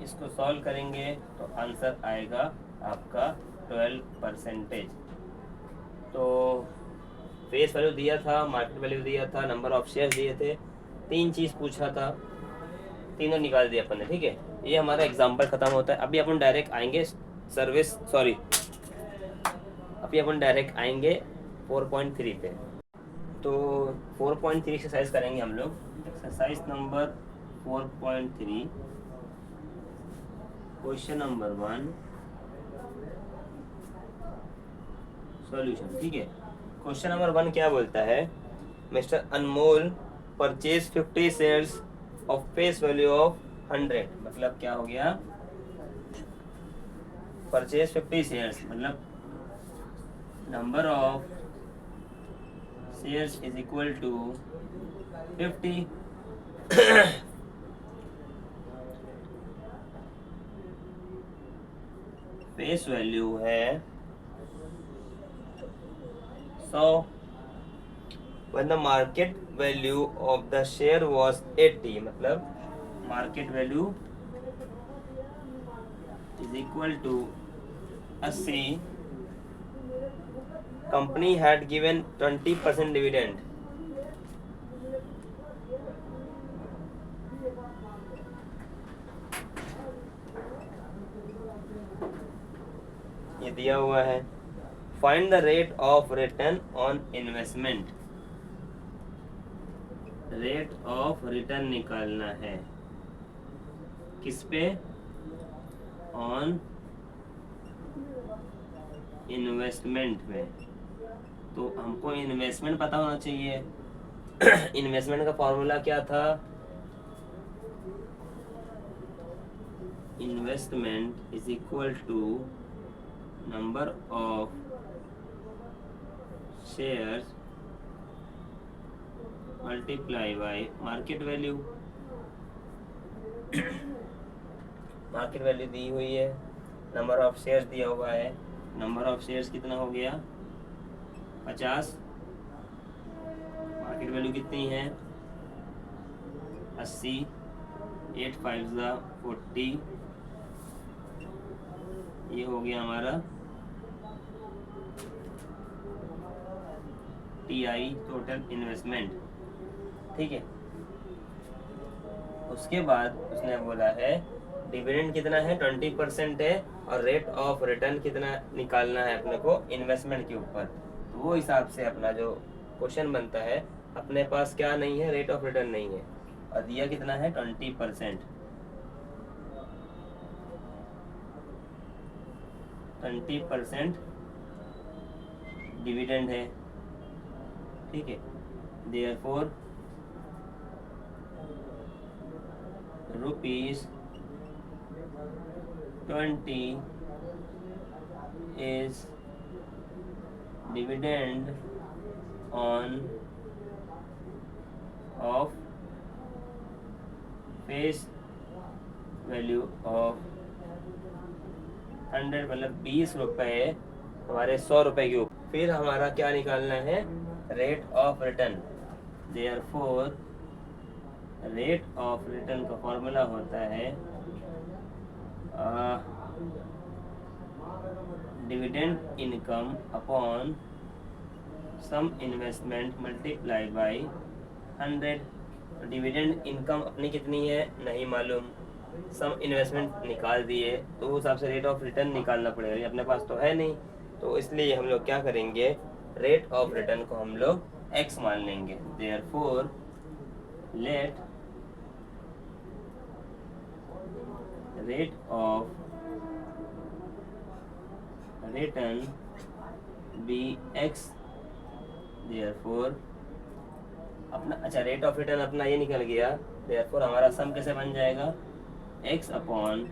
इसको सॉल्व करेंगे तो आंसर आएगा आपका 12%। तो फेस वैल्यू दिया था, मार्केट वैल्यू दिया था, नंबर ऑफ शेयर दिए थे, 3 चीज़ पूछा था, तीनों निकाल दिया अपन ने। ठीक है, ये हमारा एग्जाम्पल खत्म होता है। अभी अपन डायरेक्ट आएंगे अभी अपन डायरेक्ट आएंगे 4.3 पे। तो 4.3 एक्सरसाइज करेंगे हम लोग। Exercise number 4.3, question number 1, solution. ठीक है, क्वेश्चन नंबर 1 क्या बोलता है, mister Anmol purchase 50 shares of face value of 100। मतलब क्या हो गया, परचेज 50 शेयर्स मतलब number of shares is equal to 50। Face value है 100। when the market value of the share was 80, मतलब market value is equal to 80, company had given 20% dividend. ये दिया हुआ है। Find the rate of return on investment. Rate of return निकालना है किस पे, ऑन इन्वेस्टमेंट में। तो हमको इन्वेस्टमेंट पता होना चाहिए। इन्वेस्टमेंट का फॉर्मूला क्या था, investment is equal to number of shares multiply by market value. Market value दी हुई है, नंबर ऑफ शेयर्स दिया हुआ है। नंबर ऑफ शेयर्स कितना हो गया 50, मार्केट वैल्यू कितनी है 80, 8 5 40, ये हो गया हमारा TI टोटल इन्वेस्टमेंट। ठीक है, उसके बाद उसने बोला है डिविडेंड कितना है 20% है, और रेट ऑफ रिटर्न कितना निकालना है अपने को इन्वेस्टमेंट के ऊपर। तो वो हिसाब से अपना जो क्वेश्चन बनता है, अपने पास क्या नहीं है, रेट ऑफ रिटर्न नहीं है, और दिया कितना है 20%। 20% डिविडेंड है। ठीक है, therefore rupees 20 is dividend on of face value of 100, मतलब 20 रुपये हमारे 100 रुपये के ऊपर। फिर हमारा क्या निकालना है, rate of return. Therefore rate of return का फॉर्मूला होता है dividend income upon sum investment multiply by 100। Dividend income अपनी कितनी है नहीं मालूम, सम इन्वेस्टमेंट निकाल दिए, तो उस हिसाब से रेट ऑफ रिटर्न निकालना पड़ेगा, ये अपने पास तो है नहीं। तो इसलिए हम लोग क्या करेंगे, रेट ऑफ रिटर्न को हम लोग x मान लेंगे। Therefore let rate of return be x। Therefore अपना अच्छा रेट ऑफ रिटर्न अपना ये निकल गया। देयरफॉर हमारा सम कैसे बन जाएगा, x upon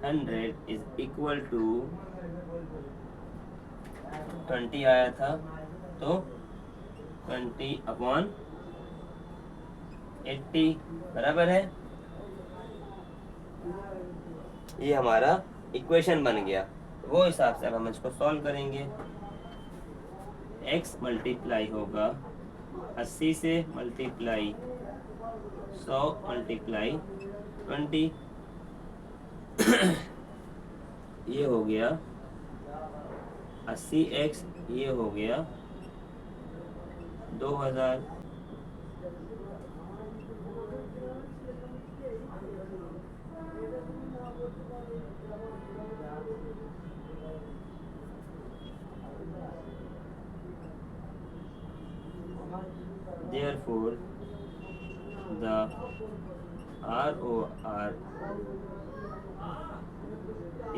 100 is equal to 20 आया था, तो 20 अपॉन 80 बराबर है। ये हमारा इक्वेशन बन गया। वो हिसाब से अब हम इसको सॉल्व करेंगे। x मल्टीप्लाई होगा 80 से मल्टीप्लाई 100 मल्टीप्लाई 20, ये हो गया 80x, ये हो गया 2000। Therefore, the ROR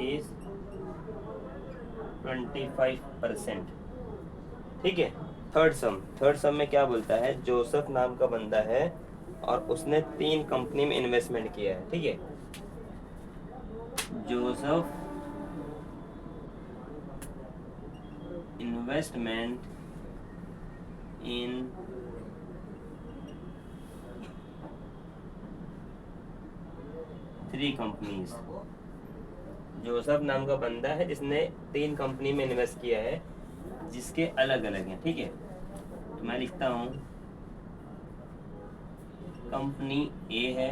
is 25%। ठीक है। थर्ड सम में क्या बोलता है, जोसेफ नाम का बंदा है और उसने 3 कंपनी में इन्वेस्टमेंट किया है। ठीक है, जोसेफ इन्वेस्टमेंट इन 3 कंपनीज। जोसेफ नाम का बंदा है जिसने 3 कंपनी में इन्वेस्ट किया है, जिसके अलग अलग हैं। ठीक है, तो मैं लिखता हूँ कंपनी ए है,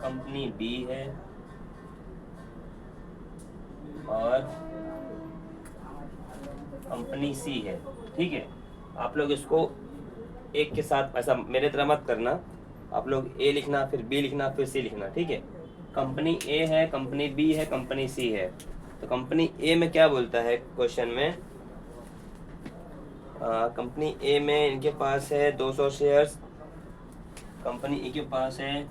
कंपनी बी है और कंपनी सी है। ठीक है, आप लोग इसको एक के साथ ऐसा मेरे तरह मत करना, आप लोग ए लिखना, फिर बी लिखना, फिर सी लिखना। ठीक है, कंपनी ए है, कंपनी बी है, कंपनी सी है। तो कंपनी ए में क्या बोलता है क्वेश्चन में, कंपनी ए में इनके पास है 200 शेयर्स, कंपनी ए के पास है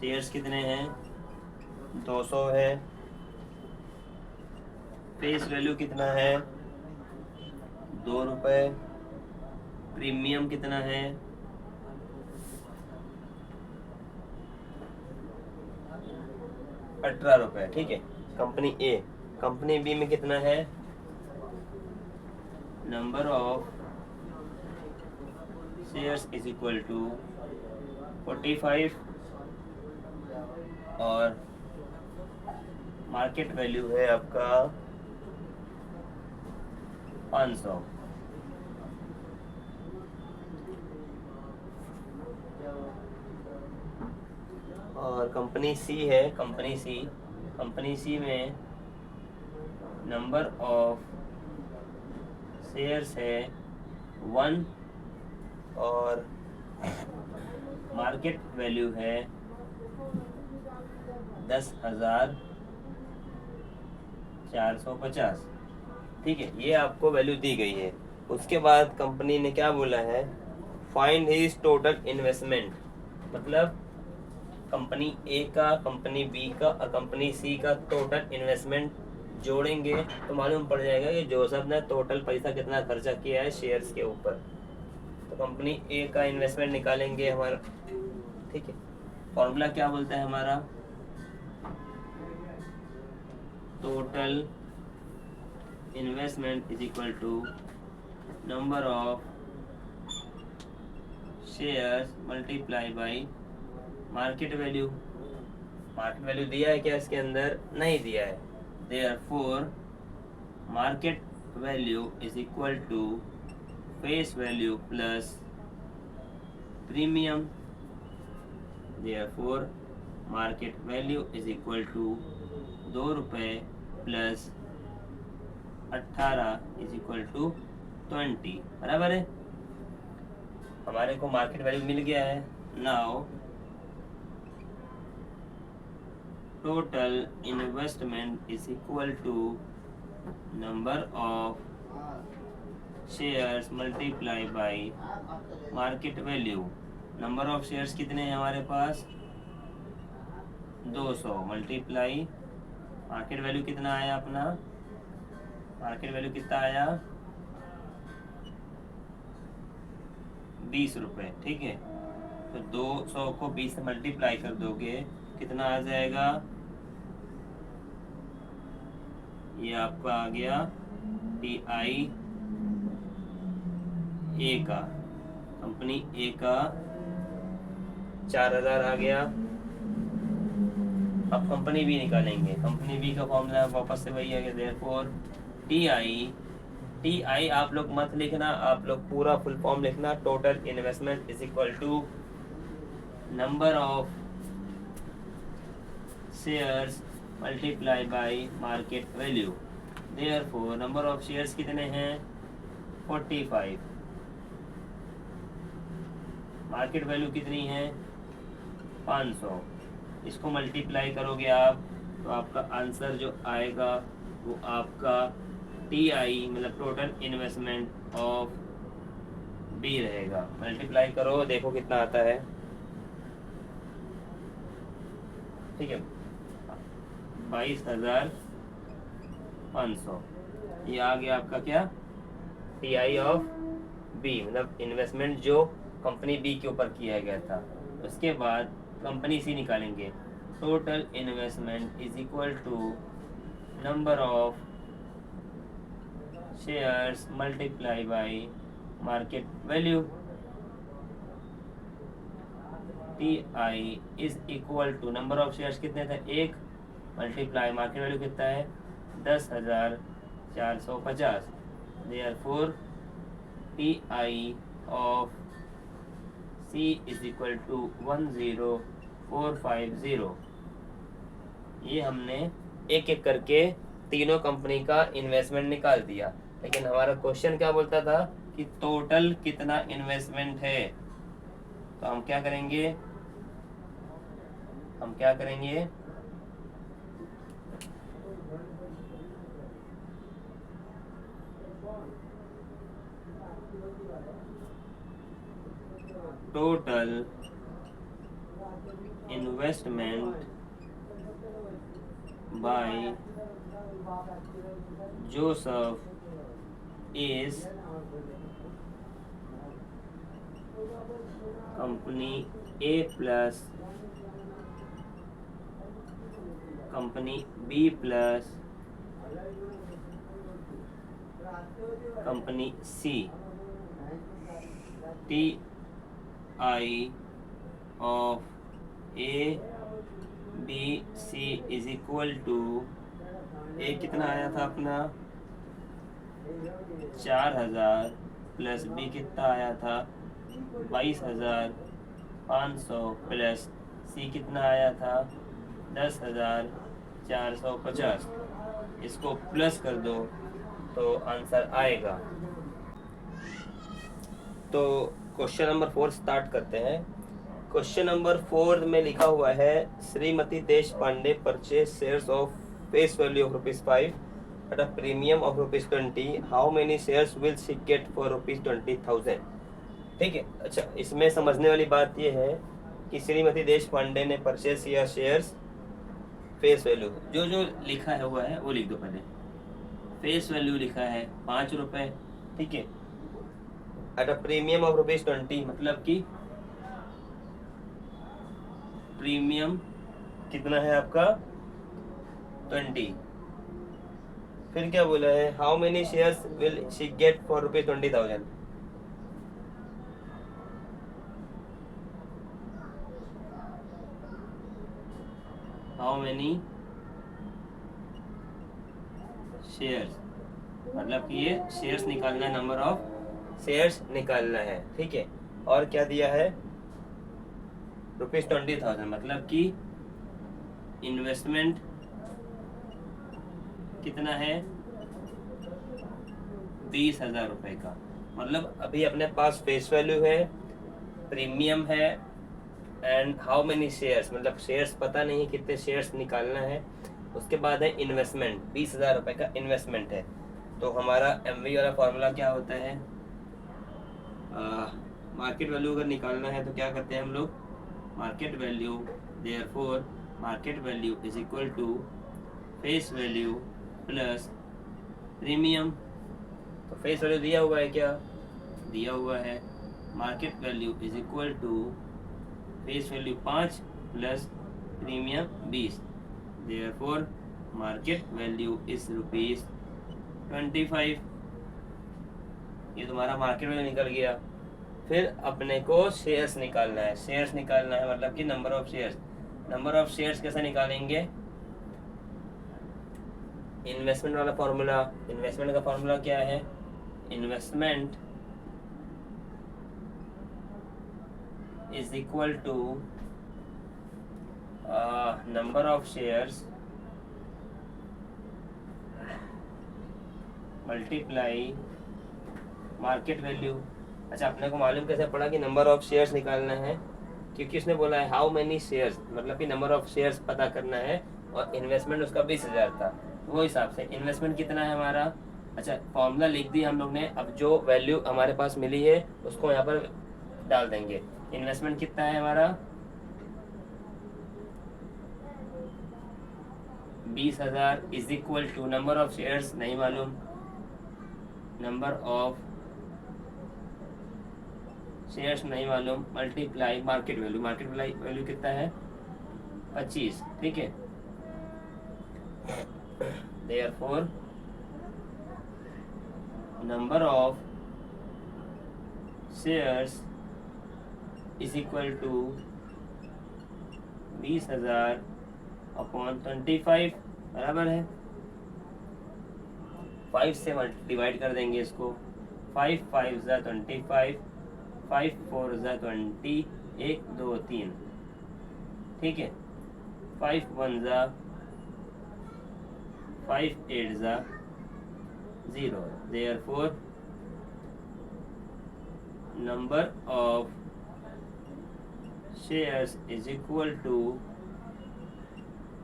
शेयर्स कितने हैं, 200 है, फेस वैल्यू कितना है, 2 रुपये, प्रीमियम कितना है, 18 रुपये। ठीक है, कंपनी ए। कंपनी बी में कितना है, number of shares is equal to 45 और मार्केट वैल्यू है आपका 500। और कंपनी सी है, कंपनी सी में नंबर ऑफ शेयर्स है 1 और मार्केट वैल्यू है 10,450। ठीक है, ये आपको वैल्यू दी गई है। उसके बाद कंपनी ने क्या बोला है, फाइंड हिज टोटल इन्वेस्टमेंट, मतलब कंपनी ए का, कंपनी बी का और कंपनी सी का टोटल इन्वेस्टमेंट जोड़ेंगे तो मालूम पड़ जाएगा कि जोसेफ ने टोटल पैसा कितना खर्चा किया है शेयर्स के ऊपर। तो कंपनी ए का इन्वेस्टमेंट निकालेंगे हमारा। ठीक है, फॉर्मूला क्या बोलता है हमारा, total investment is equal to number of shares multiply by market value. Market value दिया है क्या इसके अंदर, नहीं दिया है। Therefore market value is equal to face value plus premium. Therefore market value is equal to 2 रुपये प्लस 18 इज इक्वल टू 20। बराबर है, हमारे को मार्केट वैल्यू मिल गया है। Now total investment is equal to number of shares multiply by market value। number of shares कितने हैं हमारे पास, 200 मल्टीप्लाई मार्केट वैल्यू कितना आया अपना, मार्केट वैल्यू कितना आया 20 रुपये। ठीक है, तो 200 को 20 से मल्टीप्लाई कर दोगे कितना आ जाएगा, ये आपका आ गया PI ए का, कंपनी ए का 4000 आ गया अब कंपनी बी निकालेंगे। कंपनी बी का फॉर्मूला वापस से वही है, देयरफॉर टी आई आप लोग मत लिखना, आप लोग पूरा फुल फॉर्म लिखना। Total investment is equal to number of shares multiply by market value. Therefore number of shares कितने हैं 45, मार्केट वैल्यू कितनी है 500। इसको मल्टीप्लाई करोगे आप तो आपका आंसर जो आएगा वो आपका टी आई मतलब टोटल इन्वेस्टमेंट ऑफ बी रहेगा। मल्टीप्लाई करो देखो कितना आता है, ठीक है 22,500। ये आ गया आपका क्या टी आई ऑफ बी मतलब इन्वेस्टमेंट जो कंपनी बी के ऊपर किया गया था। उसके बाद कंपनी सी निकालेंगे। Total investment is equal to number of shares multiply by market value. T I is equal to number of shares कितने थे 1 मल्टीप्लाई मार्केट वैल्यू कितना है 10,450। Therefore T I of C is equal to 10450। ये हमने एक एक करके तीनों कंपनी का इन्वेस्टमेंट निकाल दिया, लेकिन हमारा क्वेश्चन क्या बोलता था कि टोटल कितना इन्वेस्टमेंट है। तो हम क्या करेंगे total investment by Joseph is company A plus company B plus company C. T I of A B C is equal to A कितना आया था अपना 4,000 प्लस बी कितना आया था 22,500 प्लस सी कितना आया था 10,450। इसको प्लस कर दो तो आंसर आएगा। तो क्वेश्चन नंबर 4 स्टार्ट करते हैं। क्वेश्चन नंबर 4 में लिखा हुआ है Shrimati Desh Pandey purchase shares of face value of ₹5 at a premium of ₹20। How many shares will she get for ₹20,000। ठीक है, अच्छा इसमें समझने वाली बात यह है कि श्रीमती देश पांडे ने परचेज किया शेयर्स फेस वैल्यू, जो जो लिखा है हुआ है वो लिख दो पहले। फेस वैल्यू लिखा है ₹5, ठीक है, एट अ प्रीमियम ऑफ ₹20 मतलब कि प्रीमियम कितना है आपका 20। फिर क्या बोला है how many shares will she get for ₹20,000। How many shares मतलब कि ये शेयर्स निकालना है, नंबर ऑफ शेयर्स निकालना है, ठीक है। और क्या दिया है ₹20,000 मतलब कि इन्वेस्टमेंट कितना है 20,000 रुपए का। मतलब अभी अपने पास फेस वैल्यू है, प्रीमियम है एंड हाउ मेनी शेयर्स मतलब शेयर्स पता नहीं कितने शेयर्स निकालना है। उसके बाद है इन्वेस्टमेंट 20,000 रुपए का इन्वेस्टमेंट है। तो हमारा एमवी वाला फॉर्मूला क्या होता है मार्केट वैल्यू अगर निकालना है तो क्या करते हैं हम लोग market value therefore market value is equal to face value plus premium. तो फेस वैल्यू दिया हुआ है, क्या दिया हुआ है market value is equal to face value 5 plus premium 20। Therefore market value is ₹25। ये तुम्हारा मार्केट वैल्यू निकल गया। फिर अपने को शेयर्स निकालना है, शेयर्स निकालना है मतलब कि number of shares. Number of shares कैसे निकालेंगे? इन्वेस्टमेंट वाला फॉर्मूला। इन्वेस्टमेंट का फॉर्मूला क्या है? Investment is equal to number of shares multiply market value. अच्छा, अपने को मालूम कैसे पड़ा कि नंबर ऑफ शेयर्स निकालना है? क्योंकि उसने बोला है हाउ मेनी शेयर्स, मतलब कि नंबर ऑफ शेयर्स पता करना है, और इन्वेस्टमेंट उसका 20,000 था, वो हिसाब से इन्वेस्टमेंट कितना है हमारा। अच्छा, फॉर्मूला लिख दी हम लोग ने, अब जो वैल्यू हमारे पास मिली है उसको यहाँ पर डाल देंगे। इन्वेस्टमेंट कितना है हमारा? 20,000 is equal to number of shares नहीं मालूम, नंबर ऑफ शेयर्स नहीं मालूम, multiply market value. Market value कितना है? 25। ठीक है, therefore number of shares is equal to 20,000 upon 25 बराबर है 5 से डिवाइड कर देंगे इसको। 5 5 ज़ा 25, 5 4 ज़ा 20, 1 2 3। ठीक है, 5 1 ज़ा 5 8 ज़ा 0। Therefore number of shares is equal to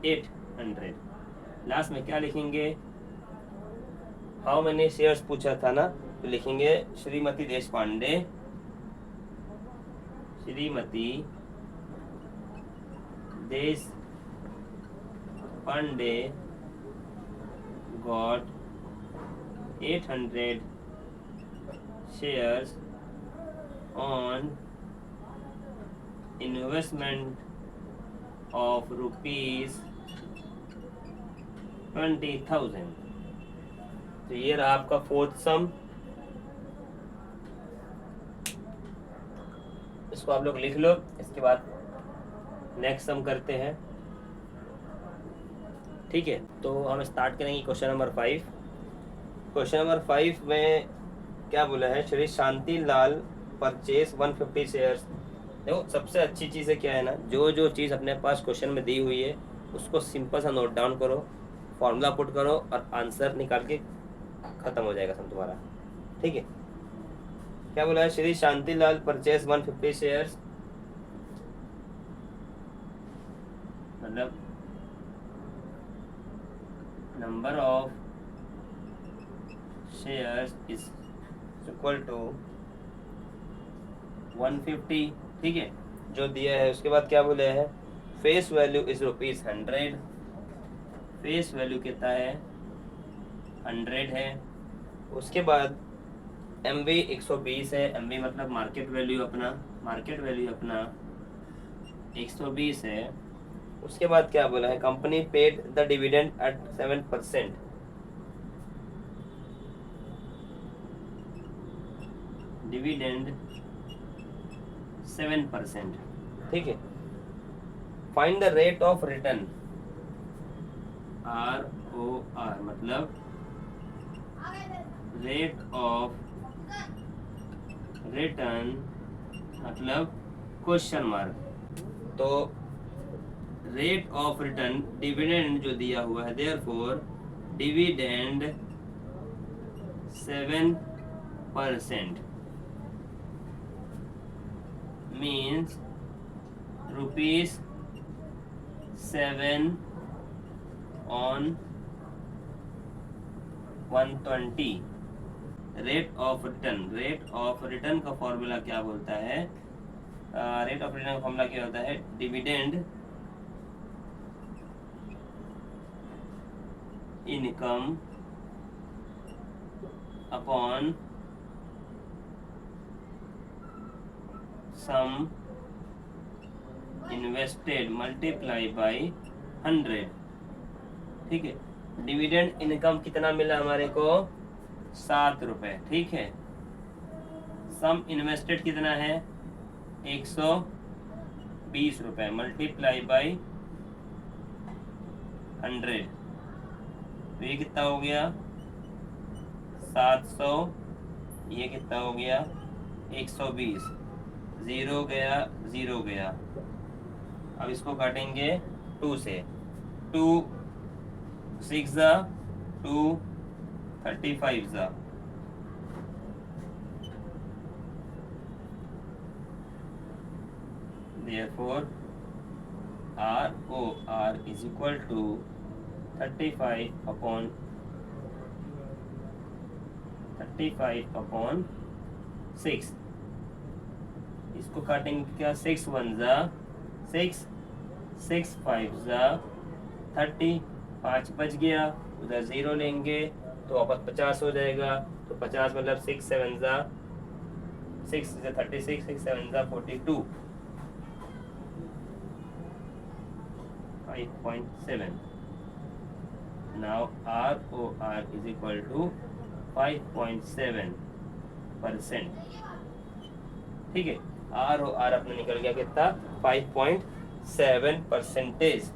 800। Last में क्या लिखेंगे? हाउ मैनी शेयर्स पूछा था ना, तो लिखेंगे Shrimati Deshpande, Shrimati Deshpande got 800 shares on investment of rupees 20,000। तो ये रहा आपका फोर्थ सम। इसको आप लोग लिख लो, इसके बाद नेक्स्ट सम करते हैं। ठीक है, तो हम स्टार्ट करेंगे क्वेश्चन नंबर 5। क्वेश्चन नंबर 5 में क्या बोला है? Shri Shanti Lal purchase 150 shares. देखो, सबसे अच्छी चीज़ है क्या है ना, जो जो चीज़ अपने पास क्वेश्चन में दी हुई है उसको सिंपल सा नोट डाउन करो, फॉर्मूला पुट करो और आंसर निकाल के खत्म हो जाएगा सब तुम्हारा। ठीक है, क्या बोला है? श्री शांति लाल परचेज 150 शेयर्स, मतलब number of shares is equal to 150। ठीक है, जो दिया है। उसके बाद क्या बोले हैं? Face value is ₹100। Face value कितना है? 100 है। उसके बाद MV 120 है। MV मतलब मार्केट वैल्यू अपना, मार्केट वैल्यू अपना 120 है। उसके बाद क्या बोला है? Company paid the dividend at 7%। Dividend 7%। ठीक है, find the rate of return. ROR मतलब रेट ऑफ रिटर्न मतलब क्वेश्चन मार्क। तो रेट ऑफ रिटर्न डिविडेंड जो दिया हुआ है, therefore dividend 7% means ₹7 on 120। Rate of return, rate of return का फॉर्मूला क्या बोलता है? रेट ऑफ रिटर्न का फॉर्मूला क्या होता है? Dividend income upon sum invested multiply by 100। ठीक है, डिविडेंड इनकम कितना मिला हमारे को? 7 रुपए। ठीक है, सम इन्वेस्टेड कितना है? 120 रुपए मल्टीप्लाई बाई 100, तो ये कितना हो गया 700, ये कितना हो गया 120, ज़ीरो गया ज़ीरो गया। अब इसको काटेंगे 2 से, 2 6 ज़ा 2 35 ज़ा, therefore ROR is equal to 35 upon 6। इसको काटेंगे क्या 6 1 ज़ा 6, 6 5 ज़ा 30, 5 बच गया, उधर 0 लेंगे तो वापस 50 हो जाएगा। तो 50 मतलब 6 7 ज़ा 6 36, 6 7 ज़ा 42, 5.7। Now ROR is equal to 5.7%। ठीक है, ROR अपने निकल गया कितना 5.7%।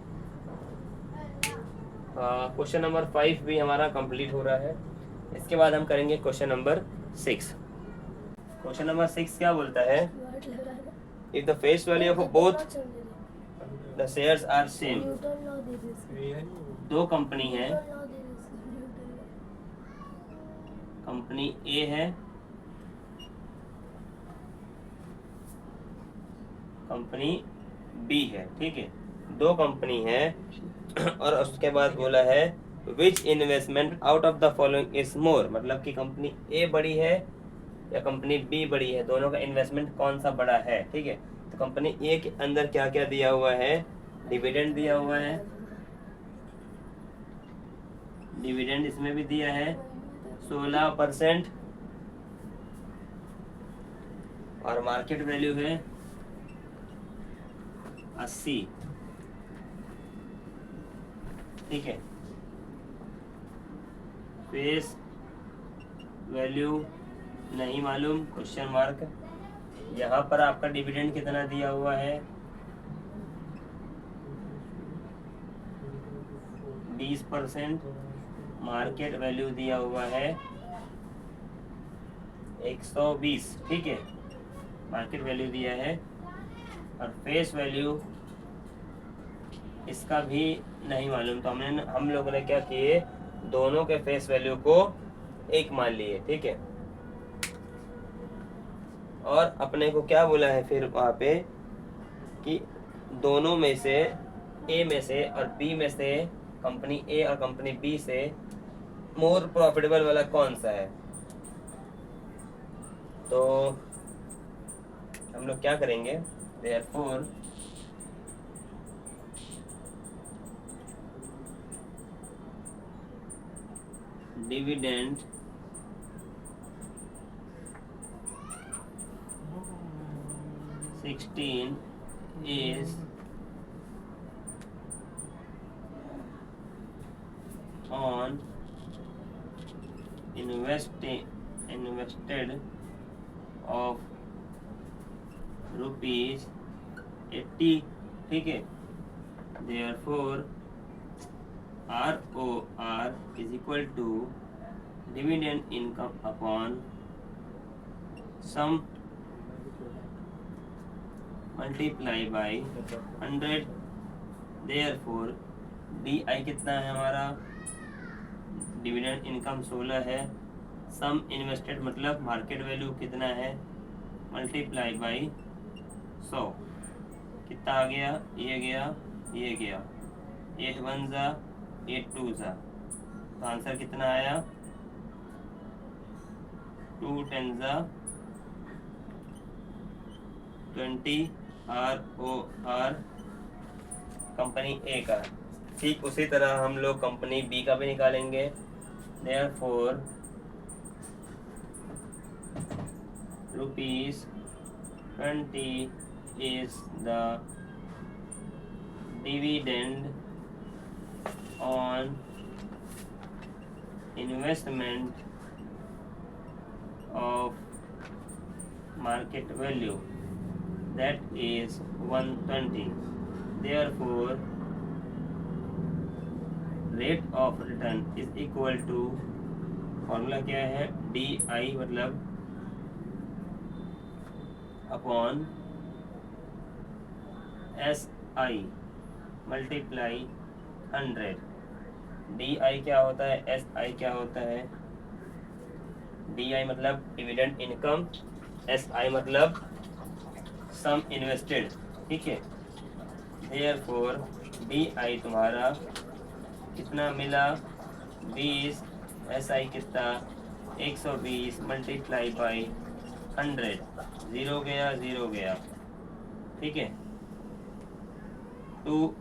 क्वेश्चन नंबर 5 भी हमारा कंप्लीट हो रहा है। इसके बाद हम करेंगे क्वेश्चन नंबर 6। क्वेश्चन नंबर 6 क्या बोलता है, if the face value of both the shares are same. दो कंपनी है, कंपनी ए है, कंपनी बी है। ठीक है, दो कंपनी है और उसके बाद बोला है which investment out of the following is more, मतलब कि कंपनी ए बड़ी है या कंपनी बी बड़ी है, दोनों का इन्वेस्टमेंट कौन सा बड़ा है। ठीक है, तो कंपनी ए के अंदर क्या क्या दिया हुआ है, डिविडेंड दिया हुआ है, डिविडेंड इसमें भी दिया है 16%, और मार्केट वैल्यू है 80। ठीक है, फेस वैल्यू नहीं मालूम, क्वेश्चन मार्क। यहाँ पर आपका डिविडेंड कितना दिया हुआ है 20%, मार्केट वैल्यू दिया हुआ है 120। ठीक है, मार्केट वैल्यू दिया है, और फेस वैल्यू इसका भी नहीं मालूम। तो हम लोगों ने क्या किए, दोनों के फेस वैल्यू को एक मान लिए। ठीक है, और अपने को क्या बोला है फिर वहाँ पे कि दोनों में से, ए में से और बी में से, कंपनी ए और कंपनी बी से मोर प्रॉफिटेबल वाला कौन सा है। तो हम लोग क्या करेंगे, therefore dividend (16) is on invested of rupees 80। ठीक है, therefore ROR is equal to dividend income upon sum multiply by 100। therefore DI कितना है हमारा, डिविडेंड इनकम 16 है, सम इन्वेस्टेड मतलब मार्केट वैल्यू कितना है, मल्टीप्लाई बाई 100, कितना आ गया, ये गया ये गया, 8 1 ज़ा 8 2 ज़ा, तो आंसर कितना आया 2 10 ज़ा 20। ROR कंपनी ए का। ठीक उसी तरह हम लोग कंपनी बी का भी निकालेंगे। therefore ₹20 is the dividend on investment of market value, that is 120। therefore rate of return is equal to, formula क्या है, डी आई मतलब upon S I multiply 100। D I क्या होता है, एस आई क्या होता है, डी आई मतलब डिविडेंड इनकम, एस आई मतलब सम इन्वेस्टेड, ठीक है। देयरफॉर डी आई तुम्हारा कितना मिला 20, एस आई कितना 120 मल्टीप्लाई बाई 100, ज़ीरो गया ज़ीरो गया, ठीक है। 2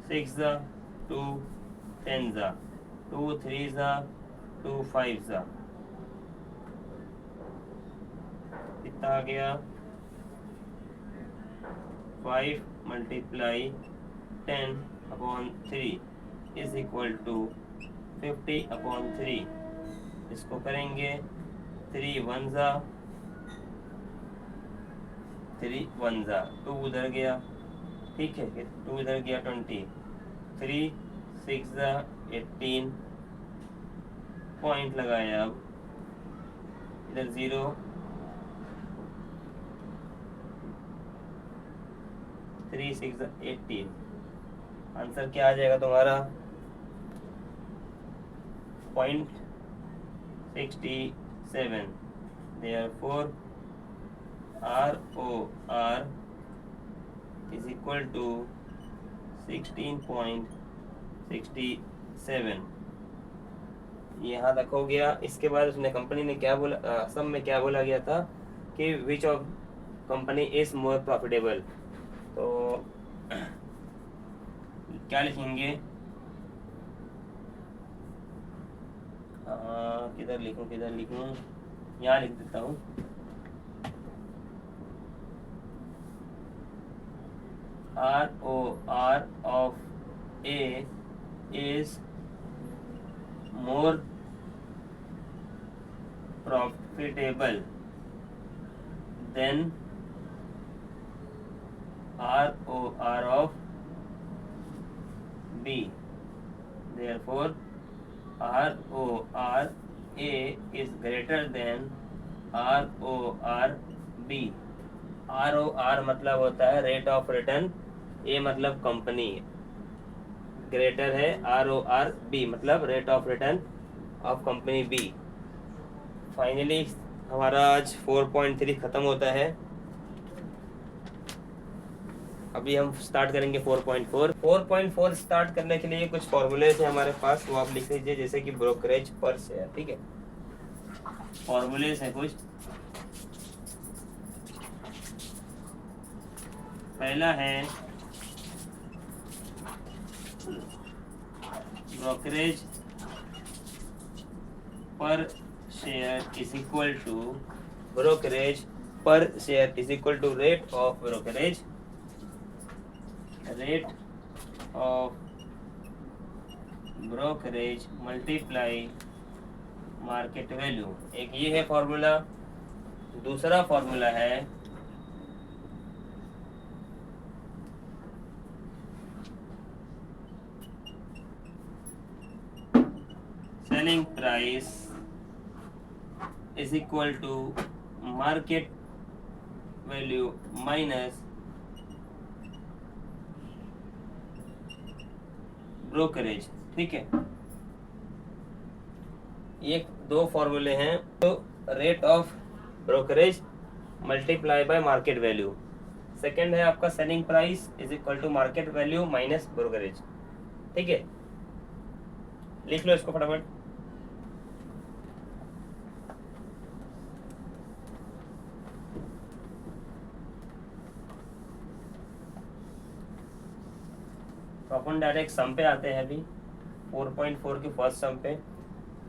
6 ज़ा 2 10 ज़ा 2 3 ज़ा 2 5 ज़ा, कितना आ गया 5 multiply 10 upon 3 is equal to 50 upon 3। इसको करेंगे 3 1 ज़ा 3 1 ज़ा 2 उधर गया, ठीक है, 2 इधर गया 20, 3 6 ज़ा 18, पॉइंट लगाया, अब इधर 0, 3 6 ज़ा 18, आंसर क्या आ जाएगा तुम्हारा 0.67। Therefore ROR is equal to 16.67। यहाँ तक हो गया। इसके बाद उसने कंपनी ने क्या बोला, सब में क्या बोला गया था कि which of company is more profitable. तो क्या लिखेंगे, किधर लिखूं, यहाँ लिख देता हूँ। ROR of A is more profitable than ROR of B. Therefore ROR A is greater than ROR B। ROR मतलब होता है रेट ऑफ रिटर्न, ए मतलब कंपनी, ग्रेटर है ROR B मतलब rate of return of company B. Finally हमारा आज 4.3 खत्म होता है। अभी हम स्टार्ट करेंगे 4.4। 4.4 स्टार्ट करने के लिए कुछ फॉर्मूले हैं हमारे पास, वो आप लिख लीजिए, जैसे कि ब्रोकरेज पर शेयर, ठीक है। फॉर्मूलेज हैं कुछ। पहला है brokerage per share is equal to, brokerage per share is equal to rate of brokerage, rate of brokerage multiply market value. एक ये है फॉर्मूला। दूसरा फॉर्मूला है selling price is equal to market value minus brokerage, ठीक है। ये दो फॉर्मूले हैं। तो rate of brokerage multiply by market value. Second है आपका selling price is equal to market value minus brokerage, ठीक है। लिख लो इसको फटाफट। तो अपन डायरेक्ट सम पे आते हैं अभी, 4.4 के फर्स्ट सम पे।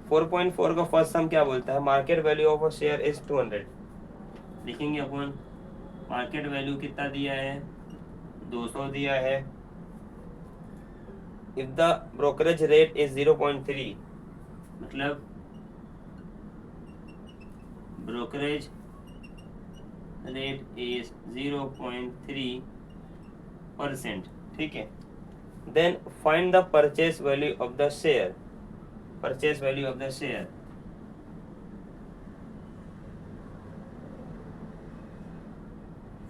4.4 का फर्स्ट सम क्या बोलता है, market value of a share is 200। लिखेंगे अपन, मार्केट वैल्यू कितना दिया है, 200 दिया है। If the brokerage rate is 0.3, मतलब ब्रोकरेज रेट इज 0.3%, ठीक है। Then find the purchase value of the share, purchase value of the share,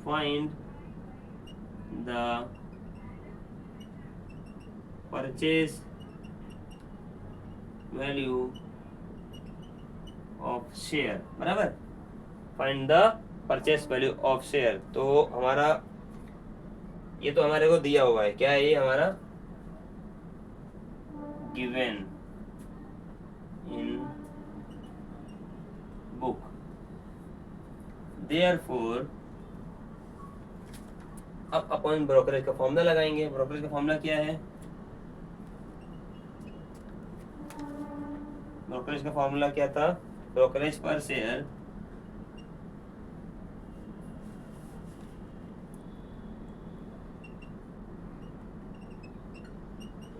find the purchase value of share, बराबर, find the purchase value of share. तो हमारा ये तो हमारे को दिया हुआ है, क्या है ये हमारा, गिवन इन बुक, देयरफॉर अब अपन ब्रोकरेज का फॉर्मूला लगाएंगे। ब्रोकरेज का फॉर्मूला क्या है, ब्रोकरेज का फॉर्मूला क्या था, brokerage per share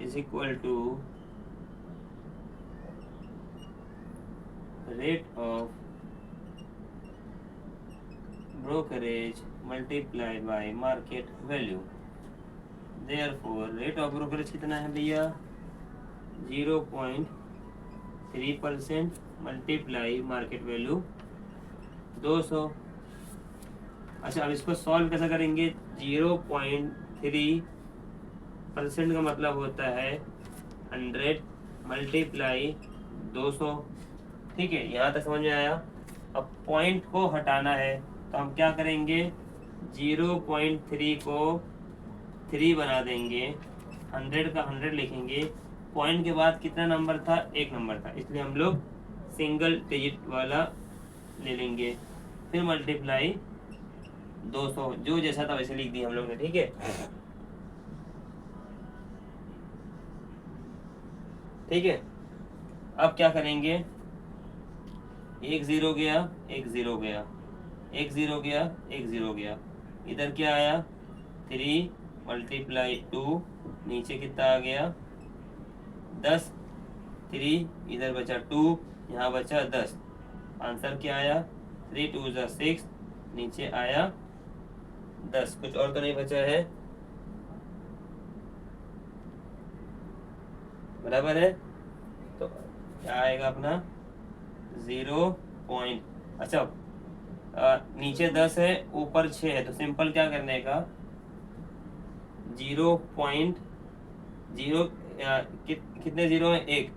is equal to rate of brokerage multiplied by market value. Therefore rate of brokerage कितना है भैया, 0.3% मल्टीप्लाई मार्केट वैल्यू 200। अच्छा, अब इसको सॉल्व कैसे करेंगे, 0.3% का मतलब होता है 100 मल्टीप्लाई 200। ठीक है, यहाँ तक समझ में आया। अब पॉइंट को हटाना है तो हम क्या करेंगे, 0.3 को 3 बना देंगे, 100 का 100 लिखेंगे, पॉइंट के बाद कितना नंबर था, एक नंबर था, इसलिए हम लोग सिंगल डिजिट वाला ले लेंगे, फिर मल्टीप्लाई 200, जो जैसा था वैसे लिख दिया हम लोग ने। ठीक है, ठीक है। अब क्या करेंगे, एक जीरो गया, एक जीरो गया, एक जीरो गया, एक जीरो गया, इधर क्या आया 3 मल्टीप्लाई 2, नीचे कितना आ गया 10, 3 इधर बचा 2, यहाँ बचा 10, आंसर क्या आया 3 2 ज़ा 6, नीचे आया 10, कुछ और तो नहीं बचा है, बराबर है। तो क्या आएगा अपना 0 पॉइंट, अच्छा नीचे 10 है ऊपर 6 है, तो सिंपल क्या करने का 0.0 कितने जीरो है, एक,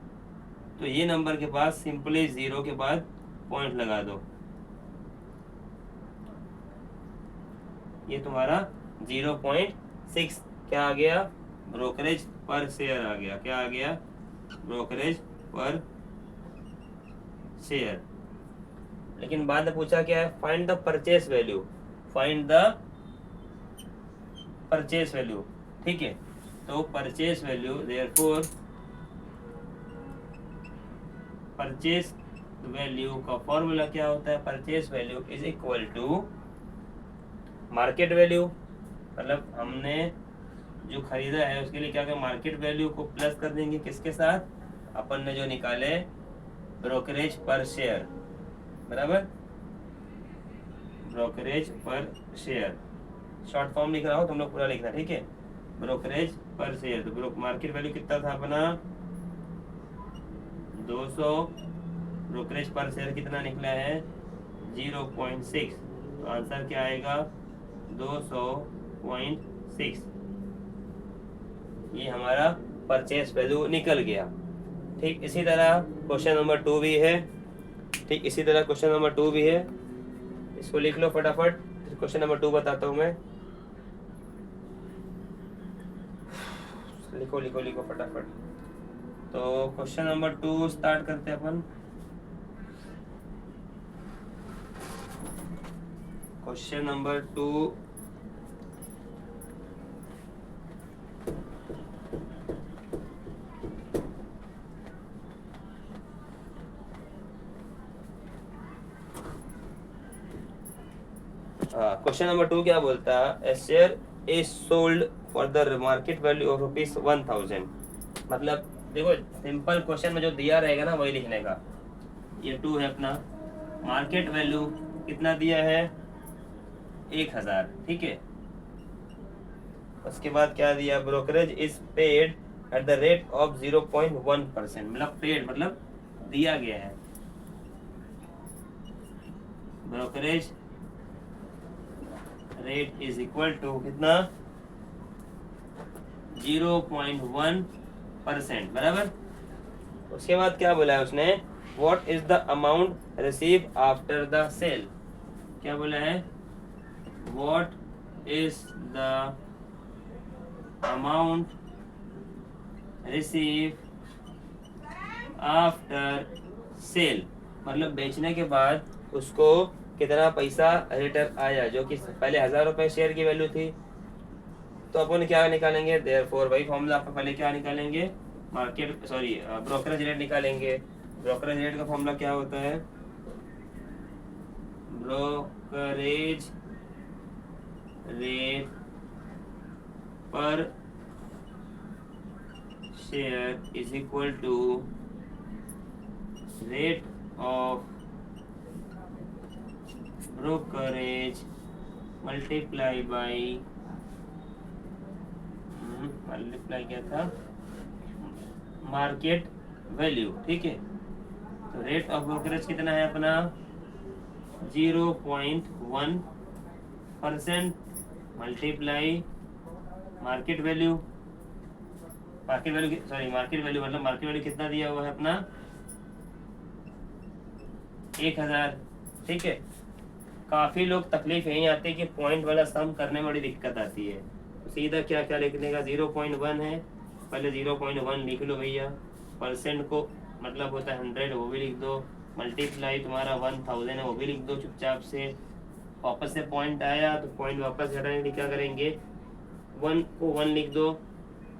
तो ये नंबर के पास सिंपली 0 के बाद पॉइंट लगा दो, ये तुम्हारा 0.6 क्या आ गया, ब्रोकरेज पर शेयर आ गया। क्या आ गया, ब्रोकरेज पर शेयर। लेकिन बाद में पूछा क्या है, find the purchase value, find the purchase value. ठीक है, तो purchase value, therefore purchase value का फॉर्मूला क्या होता है, purchase value is equal to market value, मतलब हमने जो खरीदा है उसके लिए क्या करें, मार्केट वैल्यू को प्लस कर देंगे, किसके साथ, अपन ने जो निकाले ब्रोकरेज पर शेयर, बराबर, brokerage per share, short form लिख रहा हूँ, तुम लोग पूरा लिखना, ठीक है, ब्रोकरेज पर शेयर। तो मार्केट वैल्यू कितना था अपना 200, ब्रोकरेज पर शेयर कितना निकला है 0.6, तो आंसर क्या आएगा 200.6, ये हमारा परचेस वैल्यू निकल गया। ठीक, इसी तरह क्वेश्चन नंबर 2 भी है, ठीक, इसी तरह क्वेश्चन नंबर 2 भी है, इसको लिख लो फटाफट, क्वेश्चन नंबर 2 बताता हूँ मैं, लिखो लिखो लिखो फटाफट। तो क्वेश्चन नंबर 2 स्टार्ट करते हैं अपन। क्वेश्चन नंबर 2, क्वेश्चन नंबर 2 क्या बोलता है, a share is sold for the market value of ₹1000। मतलब देखो सिंपल क्वेश्चन में जो दिया रहेगा ना वही लिखने का। ये 2 है अपना, मार्केट वैल्यू कितना दिया है 1000, ठीक है, उसके बाद क्या दिया, brokerage is paid at the rate of 0.1%, मतलब पेड मतलब दिया गया है। Brokerage rate is equal to कितना, 0.1%, बराबर। उसके बाद क्या बोला है उसने, what is the amount receive after the sale, क्या बोला है, what is the amount receive after sale, मतलब बेचने के बाद उसको कितना पैसा रिटर्न आया, जो कि पहले 1000 रुपए शेयर की वैल्यू थी। तो अपन क्या निकालेंगे, देयरफॉर वही फॉर्मूला आपको पहले क्या निकालेंगे, मार्केट सॉरी ब्रोकरेज रेट निकालेंगे। ब्रोकरेज रेट का फॉर्मूला क्या होता है, brokerage rate per share is equal to rate of brokerage multiply by क्या था, मार्केट वैल्यू, ठीक है। तो रेट ऑफ ब्रोकरेज कितना है अपना, 0.1% multiply market value, market value मतलब मार्केट वैल्यू कितना दिया हुआ है अपना 1000, ठीक है। काफी लोग तकलीफ यही आती है कि पॉइंट वाला सम करने में बड़ी दिक्कत आती है। तो सीधा क्या क्या लिखने का, 0.1 है, पहले 0.1 लिख लो भैया, परसेंट को मतलब होता है 100, वो भी लिख दो, मल्टीप्लाई तुम्हारा 1000 है, वो भी लिख दो चुपचाप से। वापस से पॉइंट आया तो पॉइंट वापस हटाने के लिए क्या करेंगे, 1 को 1 लिख दो,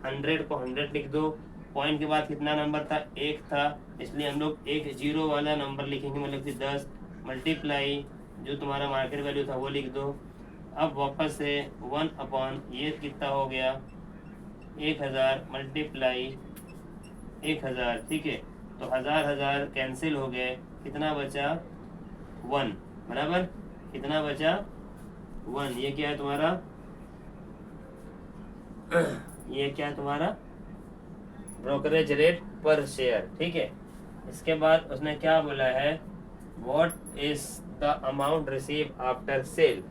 100 को 100 लिख दो। पॉइंट के बाद कितना नंबर था, 1 था, इसलिए हम लोग एक 0 वाला नंबर लिखेंगे, मतलब कि 10 मल्टीप्लाई जो तुम्हारा मार्केट वैल्यू था वो लिख दो। अब वापस से 1 अपॉन ये कितना हो गया 1000 मल्टीप्लाई 1000, ठीक है। तो 1000 कैंसिल हो गए, कितना बचा 1, बराबर, कितना बचा 1। ये क्या है तुम्हारा ये क्या है तुम्हारा ब्रोकरेज रेट पर शेयर, ठीक है। इसके बाद उसने क्या बोला है, what is the amount receive after sale,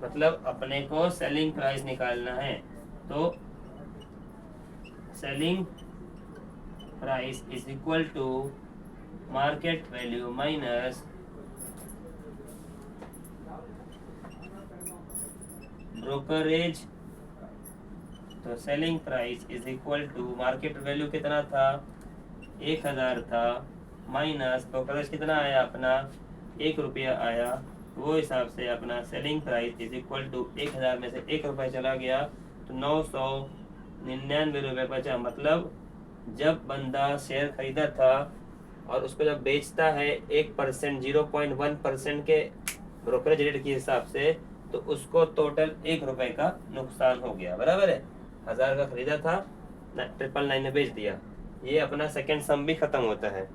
मतलब अपने को सेलिंग प्राइस निकालना है। तो selling price is equal to market value minus brokerage. तो selling price is equal to market value कितना था 1000 था, माइनस ब्रोकरेज कितना आया अपना 1 रुपया आया, वो हिसाब से अपना selling price is equal to 1000 में से 1 रुपया चला गया तो 999 रुपये बचा। मतलब जब बंदा शेयर खरीदा था और उसको जब बेचता है 1% 0.1% के ब्रोकरेज रेट के हिसाब से, तो उसको टोटल 1 रुपये का नुकसान हो गया, बराबर है। 1000 का खरीदा था, 999 में बेच दिया। ये अपना सेकंड सम भी खत्म होता है।